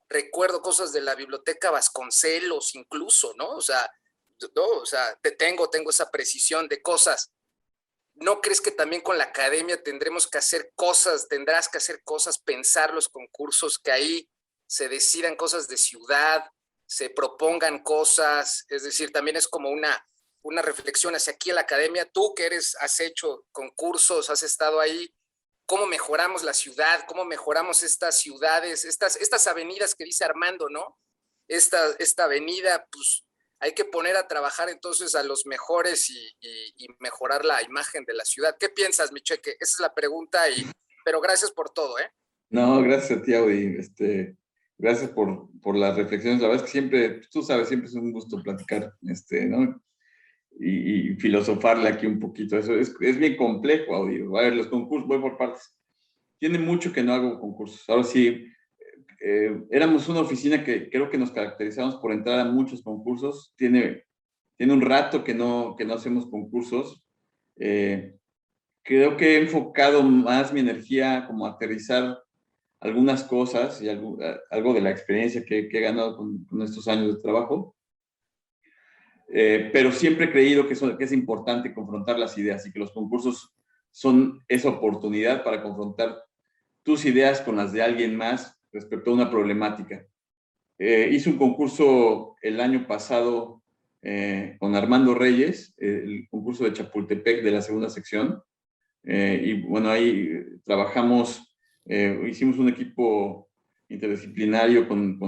recuerdo cosas de la Biblioteca Vasconcelos incluso, ¿no? O sea, tengo esa precisión de cosas. ¿No crees que también con la academia tendrás que hacer cosas, pensar los concursos, que ahí se decidan cosas de ciudad, se propongan cosas? Es decir, también es como una reflexión hacia aquí en la academia. Tú que has hecho concursos, has estado ahí, ¿cómo mejoramos la ciudad? ¿Cómo mejoramos estas ciudades, estas avenidas que dice Armando, ¿no? Esta avenida, pues hay que poner a trabajar entonces a los mejores y mejorar la imagen de la ciudad. ¿Qué piensas, mi Cheque? Esa es la pregunta, pero gracias por todo, ¿eh? No, gracias a ti, Audi. Gracias por las reflexiones. La verdad es que siempre, tú sabes, siempre es un gusto platicar, ¿no? Y filosofarle aquí un poquito. Eso es bien complejo, Audi. A ver, los concursos, voy por partes. Tiene mucho que no hago concursos. Ahora sí, éramos una oficina que creo que nos caracterizamos por entrar a muchos concursos. Tiene un rato que no hacemos concursos. Creo que he enfocado más mi energía como a aterrizar algunas cosas y algo de la experiencia que he ganado con estos años de trabajo. Pero siempre he creído que es importante confrontar las ideas y que los concursos son esa oportunidad para confrontar tus ideas con las de alguien más respecto a una problemática. Hice un concurso el año pasado con Armando Reyes, el concurso de Chapultepec de la segunda sección, y bueno, ahí trabajamos, hicimos un equipo interdisciplinario con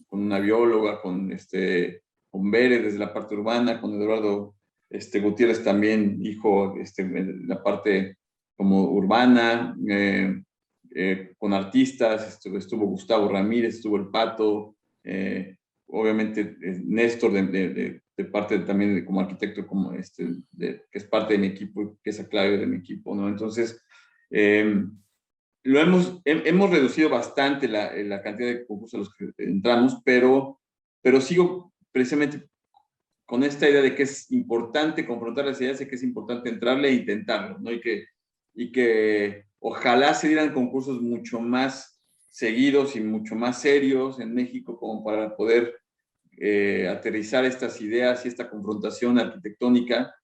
una bióloga, con Bere desde la parte urbana, con Eduardo Gutiérrez también, hijo, la parte como urbana, con artistas, estuvo Gustavo Ramírez, estuvo el Pato, obviamente Néstor de parte también como arquitecto, como que es parte de mi equipo, que es la clave de mi equipo, ¿no? Entonces, hemos reducido bastante la cantidad de concursos a los que entramos, pero sigo precisamente con esta idea de que es importante confrontar las ideas y que es importante entrarle e intentarlo, ¿no? Y que ojalá se dieran concursos mucho más seguidos y mucho más serios en México como para poder aterrizar estas ideas y esta confrontación arquitectónica.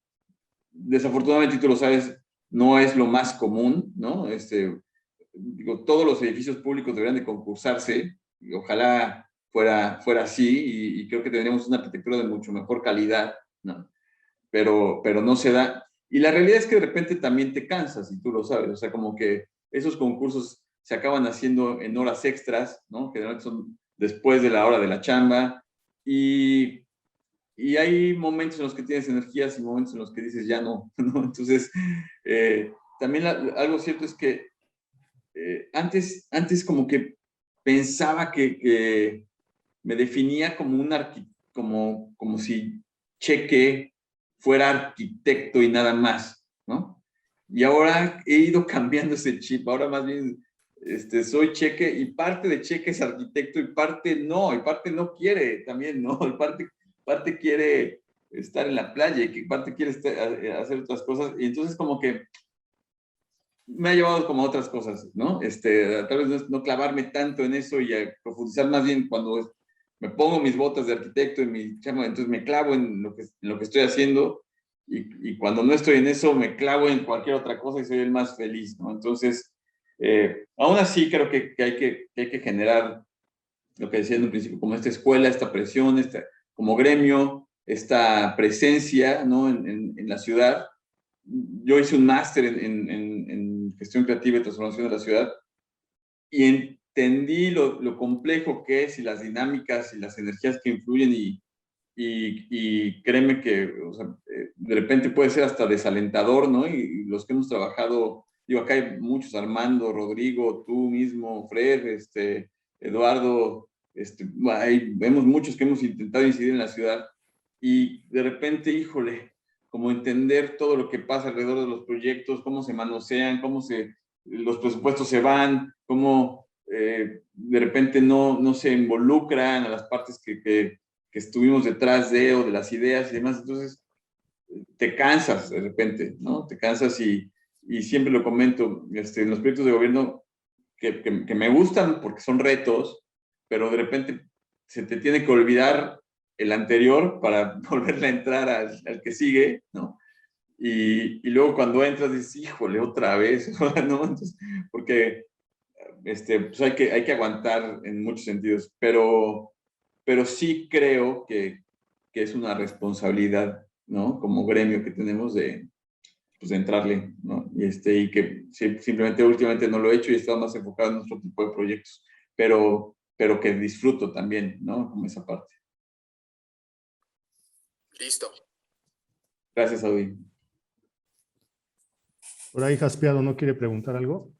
Desafortunadamente, tú lo sabes, no es lo más común, ¿no? Todos los edificios públicos deberían de concursarse, y ojalá fuera así, y creo que tendríamos una arquitectura de mucho mejor calidad, ¿no? Pero no se da. Y la realidad es que de repente también te cansas, y tú lo sabes, o sea, como que esos concursos se acaban haciendo en horas extras, ¿no? Generalmente son después de la hora de la chamba, y hay momentos en los que tienes energías y momentos en los que dices ya no, ¿no? Entonces, también algo cierto es que antes como que pensaba que me definía como como si Cheque fuera arquitecto y nada más, ¿no? Y ahora he ido cambiando ese chip. Ahora más bien soy Cheque, y parte de Cheque es arquitecto y parte no quiere también, ¿no? Parte quiere estar en la playa y parte quiere hacer otras cosas. Y entonces como que me ha llevado como a otras cosas, ¿no? Tal vez no clavarme tanto en eso y a profundizar más bien cuando me pongo mis botas de arquitecto y mi chama, entonces me clavo en lo que estoy haciendo, y cuando no estoy en eso me clavo en cualquier otra cosa y soy el más feliz, ¿no? Entonces, aún así creo que hay que generar lo que decía en un principio, como esta escuela, esta presión, como gremio, esta presencia, ¿no? en la ciudad. Yo hice un máster en gestión creativa y transformación de la ciudad, y entendí lo complejo que es y las dinámicas y las energías que influyen y créeme que o sea, de repente puede ser hasta desalentador, ¿no? Y los que hemos trabajado, digo, acá hay muchos, Armando, Rodrigo, tú mismo, Fred, Eduardo, vemos muchos que hemos intentado incidir en la ciudad y de repente, híjole, como entender todo lo que pasa alrededor de los proyectos, cómo se manosean, los presupuestos se van, cómo de repente no se involucran a las partes que estuvimos detrás de o de las ideas y demás. Entonces, te cansas de repente, ¿no? Te cansas y siempre lo comento, en los proyectos de gobierno que me gustan porque son retos, pero de repente se te tiene que olvidar el anterior para volverle a entrar al que sigue, ¿no? Y luego cuando entras dices, híjole, otra vez, ¿no? Entonces, porque pues hay que aguantar en muchos sentidos, pero sí creo que es una responsabilidad, ¿no? Como gremio que tenemos pues, de entrarle, ¿no? Y que simplemente últimamente no lo he hecho y he estado más enfocado en otro tipo de proyectos, pero que disfruto también, ¿no? Como esa parte. Listo. Gracias, Audi. Por ahí Jaspeado, ¿no quiere preguntar algo?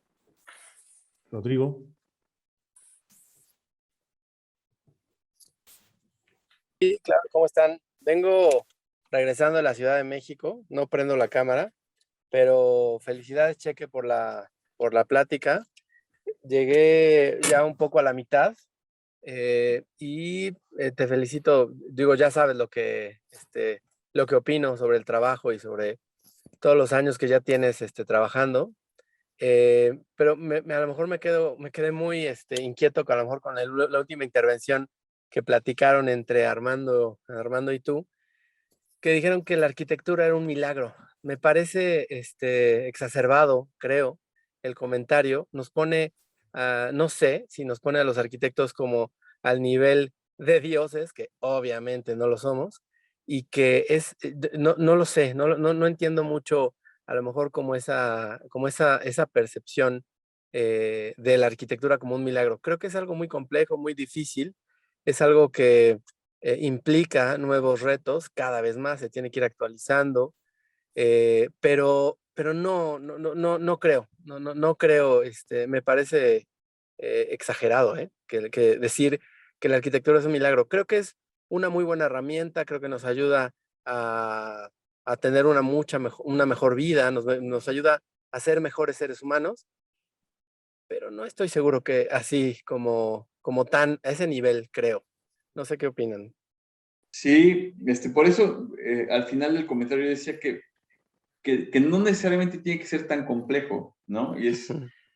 Rodrigo. Sí, claro, ¿cómo están? Vengo regresando de la Ciudad de México, no prendo la cámara, pero felicidades, Cheque, por la plática. Llegué ya un poco a la mitad y te felicito. Digo, ya sabes lo que opino sobre el trabajo y sobre todos los años que ya tienes trabajando. Pero a lo mejor me quedé muy inquieto con, a lo mejor con la última intervención que platicaron entre Armando y tú, que dijeron que la arquitectura era un milagro. Me parece exacerbado, creo, el comentario. Nos pone, no sé si nos pone a los arquitectos como al nivel de dioses, que obviamente no lo somos, y que no lo sé, no entiendo mucho a lo mejor como esa percepción de la arquitectura como un milagro. Creo que es algo muy complejo, muy difícil, es algo que implica nuevos retos, cada vez más se tiene que ir actualizando, pero no creo, no creo, me parece exagerado, que decir que la arquitectura es un milagro. Creo que es una muy buena herramienta, creo que nos ayuda a tener una mejor vida, nos ayuda a ser mejores seres humanos, pero no estoy seguro que así como tan a ese nivel, creo. No sé qué opinan. Sí, por eso al final del comentario yo decía que no necesariamente tiene que ser tan complejo, ¿no?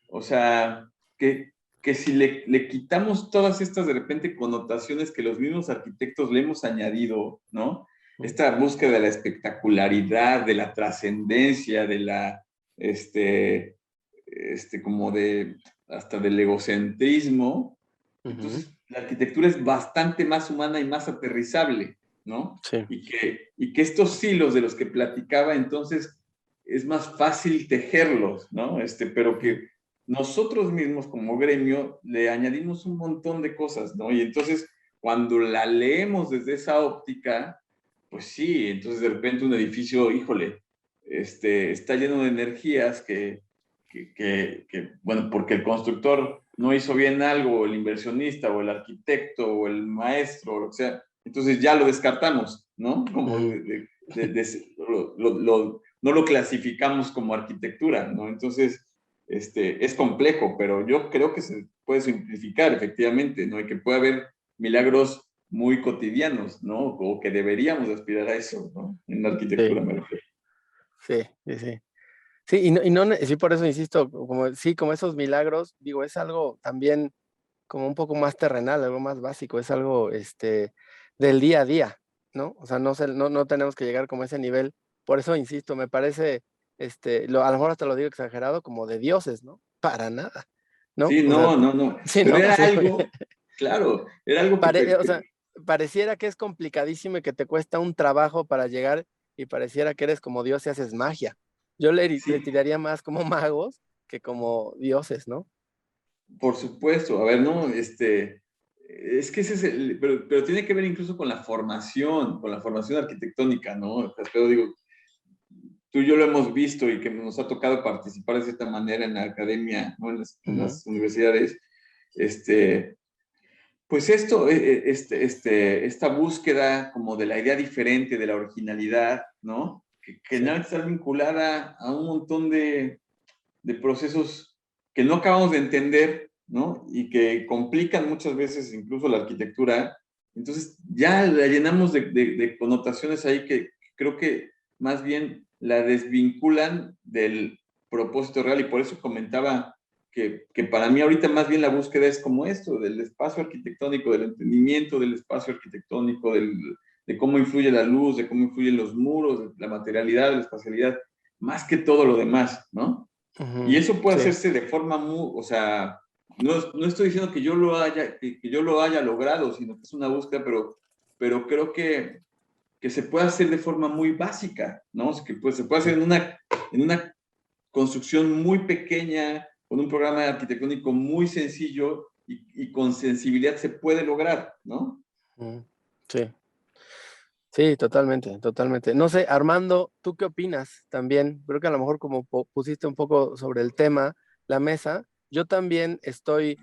O sea, que si le quitamos todas estas de repente connotaciones que los mismos arquitectos le hemos añadido, ¿no? Esta búsqueda de la espectacularidad, de la trascendencia, de la, como hasta del egocentrismo, entonces la arquitectura es bastante más humana y más aterrizable, ¿no? Sí. Y que estos hilos de los que platicaba, entonces es más fácil tejerlos, ¿no? Pero que nosotros mismos como gremio le añadimos un montón de cosas, ¿no? Y entonces cuando la leemos desde esa óptica, pues sí, entonces de repente un edificio, híjole, está lleno de energías bueno, porque el constructor no hizo bien algo, o el inversionista, o el arquitecto, o el maestro, o lo que sea, entonces ya lo descartamos, ¿no? Como no lo clasificamos como arquitectura, ¿no? Entonces, es complejo, pero yo creo que se puede simplificar efectivamente, ¿no? Y que puede haber milagros muy cotidianos, ¿no? O que deberíamos aspirar a eso, ¿no? En la arquitectura, Sí. me refiero. Sí. Sí, sí, por eso insisto, como esos milagros, digo, es algo también como un poco más terrenal, algo más básico, es algo del día a día, ¿no? O sea, no tenemos que llegar como a ese nivel. Por eso insisto, me parece, a lo mejor hasta lo digo exagerado, como de dioses, ¿no? Para nada, ¿no? Sí, O sea, no. sí, Pero ¿no? era Sí. algo, claro, era algo O sea, pareciera que es complicadísimo y que te cuesta un trabajo para llegar y pareciera que eres como Dios y haces magia. Yo le sí, tiraría más como magos que como dioses, ¿no? Por supuesto, a ver, no, es que ese es pero tiene que ver incluso con la formación arquitectónica, ¿no? Pero digo, tú y yo lo hemos visto y que nos ha tocado participar de cierta manera en la academia, ¿no? En las universidades, pues esta búsqueda como de la idea diferente, de la originalidad, ¿no? Que Sí. no está vinculada a un montón de procesos que no acabamos de entender, ¿no? Y que complican muchas veces incluso la arquitectura. Entonces ya la llenamos de connotaciones ahí que creo que más bien la desvinculan del propósito real, y por eso comentaba que para mí ahorita más bien la búsqueda es como esto, del espacio arquitectónico, del entendimiento del espacio arquitectónico, de cómo influye la luz, de cómo influyen los muros, de la materialidad, de la espacialidad, más que todo lo demás, ¿no? Y eso puede Sí. hacerse de forma muy, o sea, no estoy diciendo que yo lo haya logrado, sino que es una búsqueda, pero creo que se puede hacer de forma muy básica, ¿no? Que pues, se puede hacer en una construcción muy pequeña, con un programa arquitectónico muy sencillo y con sensibilidad se puede lograr, ¿no? Sí. Sí, totalmente, totalmente. No sé, Armando, ¿tú qué opinas también? Creo que a lo mejor como pusiste un poco sobre el tema, la mesa, yo también estoy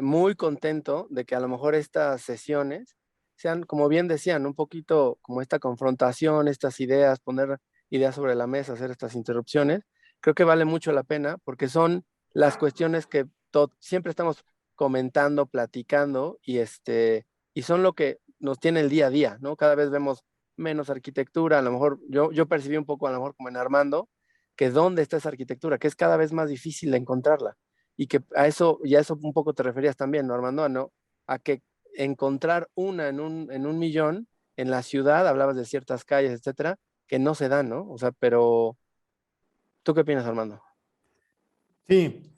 muy contento de que a lo mejor estas sesiones sean, como bien decían, un poquito como esta confrontación, estas ideas, poner ideas sobre la mesa, hacer estas interrupciones. Creo que vale mucho la pena porque son las cuestiones que siempre estamos comentando, platicando y son lo que nos tiene el día a día, ¿no? Cada vez vemos menos arquitectura, a lo mejor yo percibí un poco, a lo mejor como en Armando, que dónde está esa arquitectura, que es cada vez más difícil de encontrarla, y que a eso un poco te referías también, ¿no, Armando? ¿No? A que encontrar una en un millón en la ciudad, hablabas de ciertas calles, etcétera, que no se dan, ¿no? O sea, pero, ¿tú qué opinas, Armando? Sí,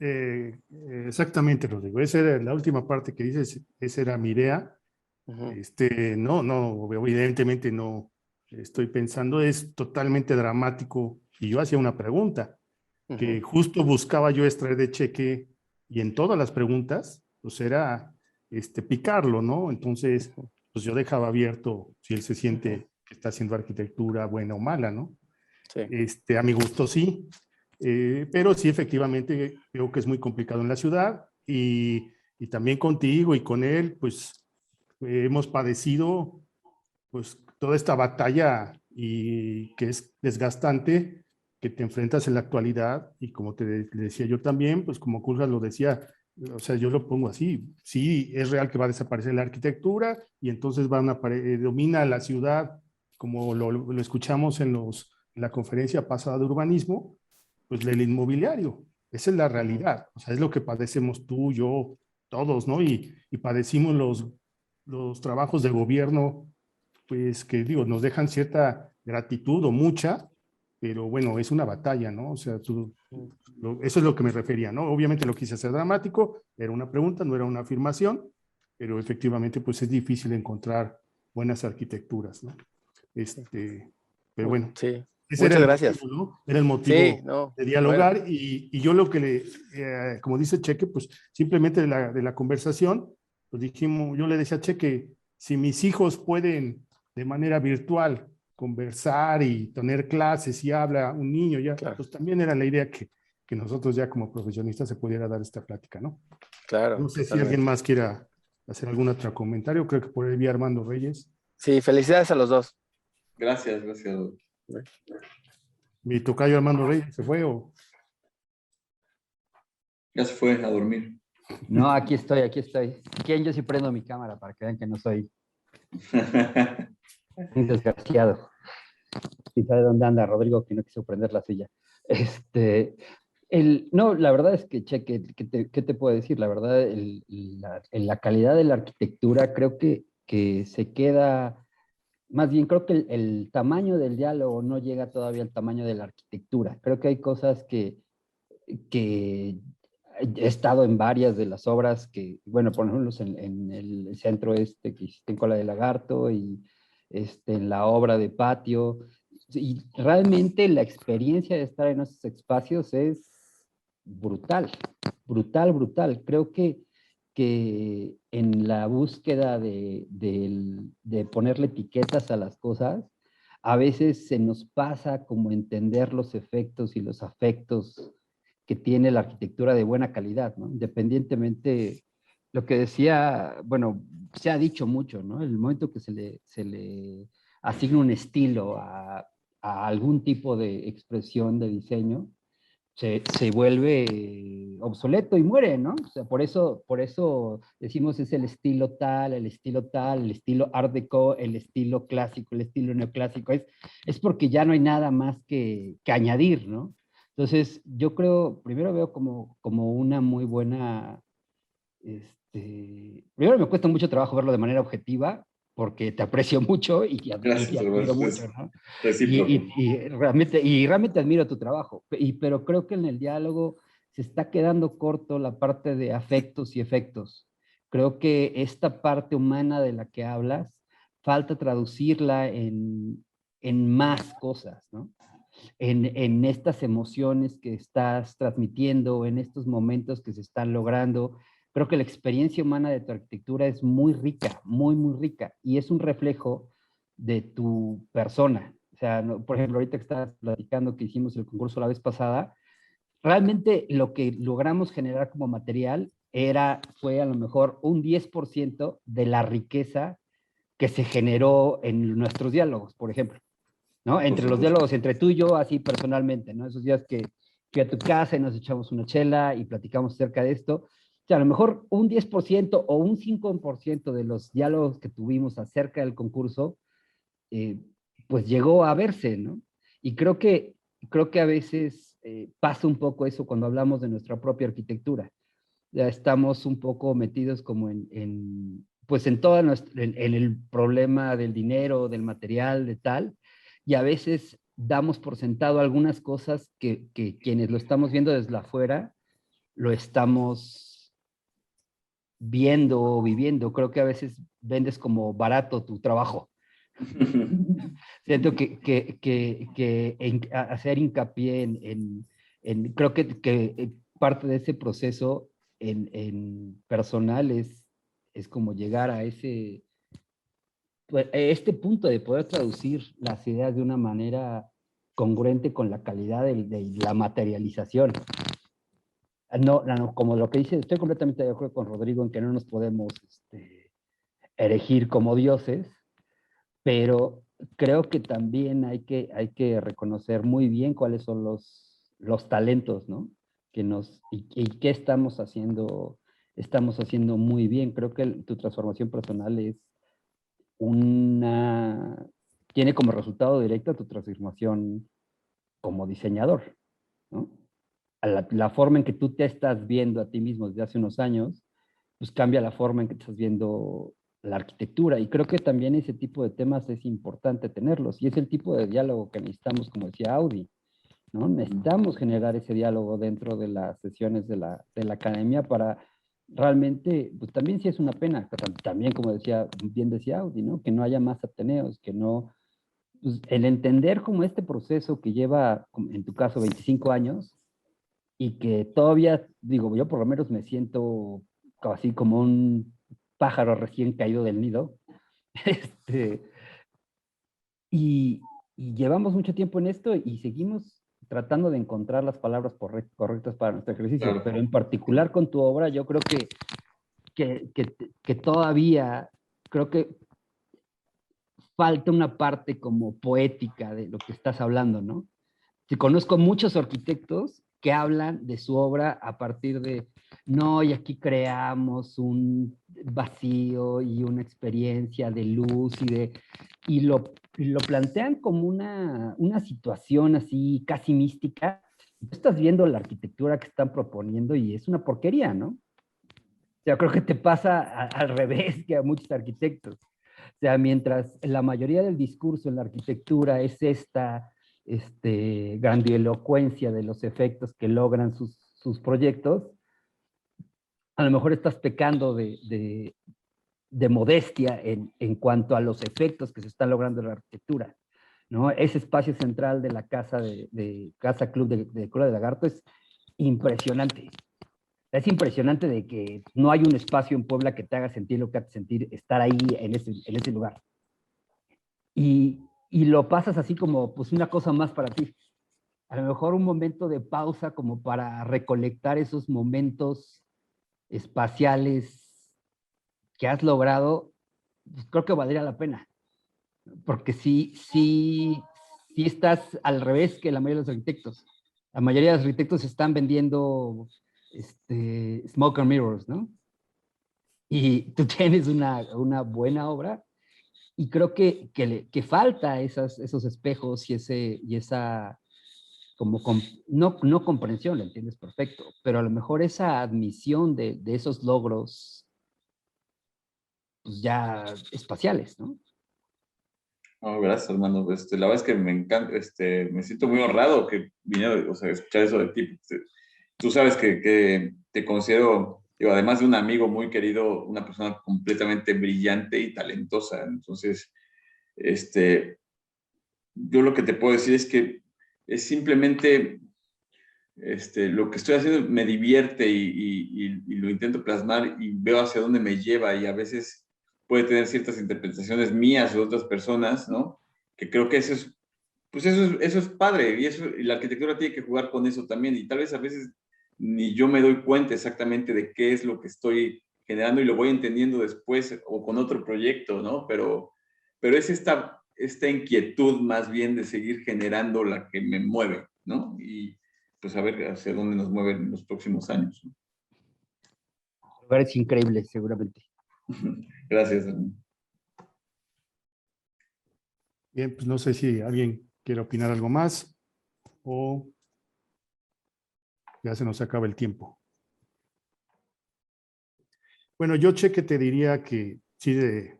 exactamente, Rodrigo. Esa era la última parte que dices, esa era mi idea. No, evidentemente no estoy pensando, es totalmente dramático. Y yo hacía una pregunta que justo buscaba yo extraer de Cheque, y en todas las preguntas, pues era picarlo, ¿no? Entonces, pues yo dejaba abierto si él se siente que está haciendo arquitectura buena o mala, ¿no? Sí. A mi gusto sí, pero sí efectivamente creo que es muy complicado en la ciudad, y también contigo y con él, pues hemos padecido pues toda esta batalla, y que es desgastante, que te enfrentas en la actualidad. Y como le decía yo también, pues como Curra lo decía, o sea, yo lo pongo así: sí, es real que va a desaparecer la arquitectura, y entonces domina la ciudad, como lo escuchamos en la conferencia pasada de urbanismo, pues el inmobiliario. Esa es la realidad, o sea, es lo que padecemos tú, yo, todos, ¿no? Y padecimos los trabajos de gobierno, pues que digo, nos dejan cierta gratitud o mucha, pero bueno, es una batalla, ¿no? O sea, eso es lo que me refería, ¿no? Obviamente lo quise hacer dramático, era una pregunta, no era una afirmación, pero efectivamente pues es difícil encontrar buenas arquitecturas, ¿no? Pero bueno, Sí, ese era muchas el gracias. motivo, ¿no? Era el Sí, motivo no, de bueno, dialogar, y yo lo que como dice Cheque, pues simplemente de la conversación, pues dijimos, yo le decía a Cheque, si mis hijos pueden de manera virtual conversar y tener clases, y habla un niño ya, claro, pues también era la idea que nosotros ya como profesionistas se pudiera dar esta plática, ¿no? claro, No sé si alguien totalmente. más quiera hacer algún otro comentario, creo que por ahí vi a Armando Reyes. Sí, felicidades a los dos. Gracias, gracias. Mi tocayo Armando Reyes se fue, o... Ya se fue a dormir. No, aquí estoy, aquí estoy. ¿Quién? Yo sí prendo mi cámara para que vean que no soy un desgraciado. ¿Quién sabe dónde anda Rodrigo, que no quiso prender la silla? No, la verdad es que, Cheque, ¿qué te puedo decir? La verdad, la calidad de la arquitectura creo que se queda, más bien creo que el tamaño del diálogo no llega todavía al tamaño de la arquitectura. Creo que hay cosas que he estado en varias de las obras que, bueno, por ejemplo, en el centro que hiciste en Cola de Lagarto, y en la obra de Patio, y realmente la experiencia de estar en esos espacios es brutal, brutal, brutal. Creo que en la búsqueda de ponerle etiquetas a las cosas, a veces se nos pasa como entender los efectos y los afectos que tiene la arquitectura de buena calidad, ¿no? Independientemente, lo que decía, bueno, se ha dicho mucho, ¿no? El momento que se le asigna un estilo a algún tipo de expresión de diseño, se vuelve obsoleto y muere, ¿no? O sea, por eso decimos es el estilo tal, el estilo tal, el estilo art deco, el estilo clásico, el estilo neoclásico. Es porque ya no hay nada más que añadir, ¿no? Entonces, yo creo, primero veo como una muy buena, primero me cuesta mucho trabajo verlo de manera objetiva, porque te aprecio mucho y te Gracias, admiro Roberto. mucho, ¿no? Recíproco. Y realmente admiro tu trabajo, pero creo que en el diálogo se está quedando corto la parte de afectos y efectos. Creo que esta parte humana de la que hablas, falta traducirla en más cosas, ¿no? En estas emociones que estás transmitiendo, en estos momentos que se están logrando. Creo que la experiencia humana de tu arquitectura es muy rica, muy, muy rica, y es un reflejo de tu persona. O sea, por ejemplo, ahorita que estabas platicando que hicimos el concurso la vez pasada, realmente lo que logramos generar como material fue a lo mejor un 10% de la riqueza que se generó en nuestros diálogos, por ejemplo, ¿no? Entre los diálogos entre tú y yo, así personalmente, ¿no? Esos días que fui a tu casa y nos echamos una chela y platicamos acerca de esto. O sea, a lo mejor un 10% o un 5% de los diálogos que tuvimos acerca del concurso, pues llegó a verse, ¿no? Y creo que a veces pasa un poco eso cuando hablamos de nuestra propia arquitectura. Ya estamos un poco metidos como pues en todo en el problema del dinero, del material, de tal, y a veces damos por sentado algunas cosas que quienes lo estamos viendo desde afuera, lo estamos viendo o viviendo. Creo que a veces vendes como barato tu trabajo. Siento que hacer hincapié creo que parte de ese proceso en personal es como llegar a este punto de poder traducir las ideas de una manera congruente con la calidad de la materialización. No, como lo que dice, estoy completamente de acuerdo con Rodrigo en que no nos podemos erigir como dioses, pero creo que también hay que reconocer muy bien cuáles son los talentos, ¿no? Y qué estamos haciendo muy bien. Creo que tu transformación personal tiene como resultado directo tu transformación como diseñador, ¿no? La forma en que tú te estás viendo a ti mismo desde hace unos años, pues cambia la forma en que estás viendo la arquitectura. Y creo que también ese tipo de temas es importante tenerlos. Y es el tipo de diálogo que necesitamos, como decía Audi, ¿no? Necesitamos generar ese diálogo dentro de las sesiones de la academia para realmente, pues también sí es una pena, también como bien decía Audi, ¿no? Que no haya más ateneos, que no, pues, el entender como este proceso que lleva, en tu caso, 25 años, y que todavía, digo, yo por lo menos me siento así como un pájaro recién caído del nido, y llevamos mucho tiempo en esto y seguimos tratando de encontrar las palabras correctas para nuestro ejercicio, Claro. pero en particular con tu obra, yo creo que todavía, creo que falta una parte como poética de lo que estás hablando, ¿no? Conozco muchos arquitectos que hablan de su obra a partir de, no, y aquí creamos un vacío y una experiencia de luz y lo plantean como una situación así casi mística. Tú estás viendo la arquitectura que están proponiendo y es una porquería, ¿no? O sea, creo que te pasa al revés que a muchos arquitectos. O sea, mientras la mayoría del discurso en la arquitectura es esta grandilocuencia de los efectos que logran sus proyectos, a lo mejor estás pecando de modestia en cuanto a los efectos que se están logrando en la arquitectura, ¿no? Ese espacio central de la casa Casa Club de Cola de Lagarto impresionante. Es impresionante de que no hay un espacio en Puebla que te haga sentir lo que hace sentir estar ahí en ese lugar. Y lo pasas así como pues una cosa más para ti. A lo mejor un momento de pausa como para recolectar esos momentos espaciales que has logrado, pues creo que valdría la pena. Porque sí estás al revés que la mayoría de los arquitectos. La mayoría de los arquitectos están vendiendo smoke and mirrors, ¿no? Y tú tienes una buena obra y creo que falta esos espejos y esa como no comprensión, lo entiendes perfecto, pero a lo mejor esa admisión de esos logros pues ya espaciales, ¿no? Oh, gracias, hermano. La verdad es que me encanta, me siento muy honrado que viniera, o sea, escuchar eso de ti. Tú sabes que te considero, digo, además de un amigo muy querido, una persona completamente brillante y talentosa. Entonces, yo lo que te puedo decir es que es simplemente lo que estoy haciendo me divierte y lo intento plasmar y veo hacia dónde me lleva y a veces puede tener ciertas interpretaciones mías o de otras personas, ¿no? Que creo que eso es, pues eso es padre y la arquitectura tiene que jugar con eso también y tal vez a veces ni yo me doy cuenta exactamente de qué es lo que estoy generando y lo voy entendiendo después o con otro proyecto, ¿no? Pero es esta inquietud más bien de seguir generando la que me mueve, ¿no? Y pues a ver hacia dónde nos mueven en los próximos años, ¿no? Lugares increíbles, seguramente. Gracias. Bien, pues no sé si alguien quiere opinar algo más o ya se nos acaba el tiempo. Bueno, yo, Cheque, te diría que sí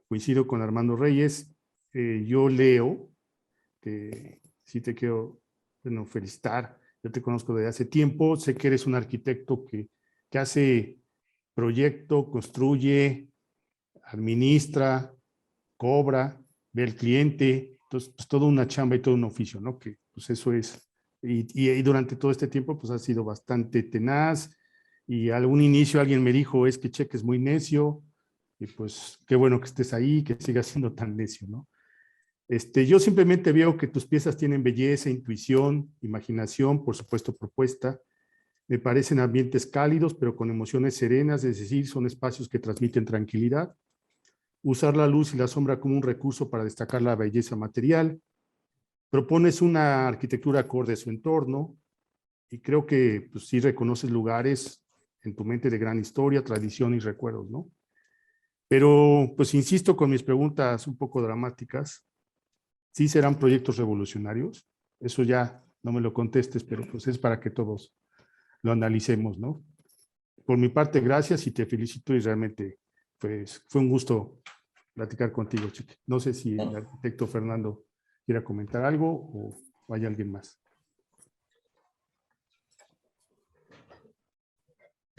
coincido con Armando Reyes. Yo leo, sí te quiero felicitar. Yo te conozco desde hace tiempo. Sé que eres un arquitecto que hace proyecto, construye, administra, cobra, ve al cliente. Entonces, pues toda una chamba y todo un oficio, ¿no? Que pues eso es. Y durante todo este tiempo, pues ha sido bastante tenaz. Y a algún inicio alguien me dijo, es que Cheque es muy necio. Y pues qué bueno que estés ahí, que sigas siendo tan necio, ¿no? Yo simplemente veo que tus piezas tienen belleza, intuición, imaginación, por supuesto propuesta. Me parecen ambientes cálidos, pero con emociones serenas, es decir, son espacios que transmiten tranquilidad. Usar la luz y la sombra como un recurso para destacar la belleza material. Propones una arquitectura acorde a su entorno y creo que pues, sí reconoces lugares en tu mente de gran historia, tradición y recuerdos, ¿no? Pero pues insisto con mis preguntas un poco dramáticas. ¿Sí serán proyectos revolucionarios? Eso ya no me lo contestes, pero pues es para que todos lo analicemos, ¿no? Por mi parte, gracias y te felicito y realmente pues, fue un gusto platicar contigo, Cheque. No sé si el arquitecto Fernando quiera comentar algo o hay alguien más.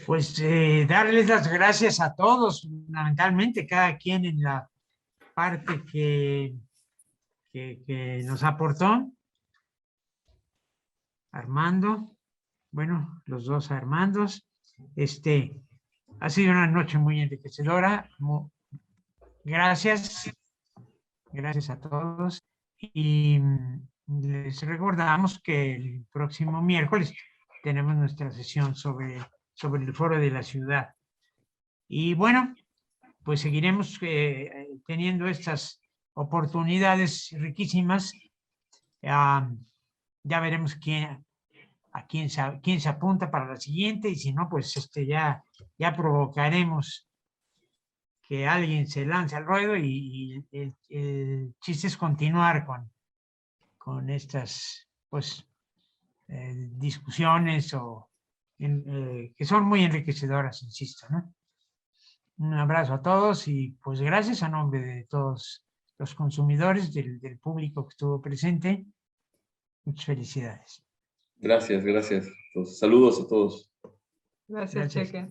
Pues darles las gracias a todos, fundamentalmente, cada quien en la parte que nos aportó. Armando, bueno, los dos Armandos. Ha sido una noche muy enriquecedora. Gracias. Gracias a todos. Y les recordamos que el próximo miércoles tenemos nuestra sesión sobre el foro de la ciudad. Y bueno, pues seguiremos teniendo estas oportunidades riquísimas. Ya veremos quién se apunta para la siguiente y si no, pues ya provocaremos que alguien se lance al ruedo y el chiste es continuar con estas pues discusiones que son muy enriquecedoras, insisto, ¿no? Un abrazo a todos y pues gracias a nombre de todos los consumidores, del público que estuvo presente. Muchas felicidades. Gracias. Saludos a todos. Gracias, Cheque.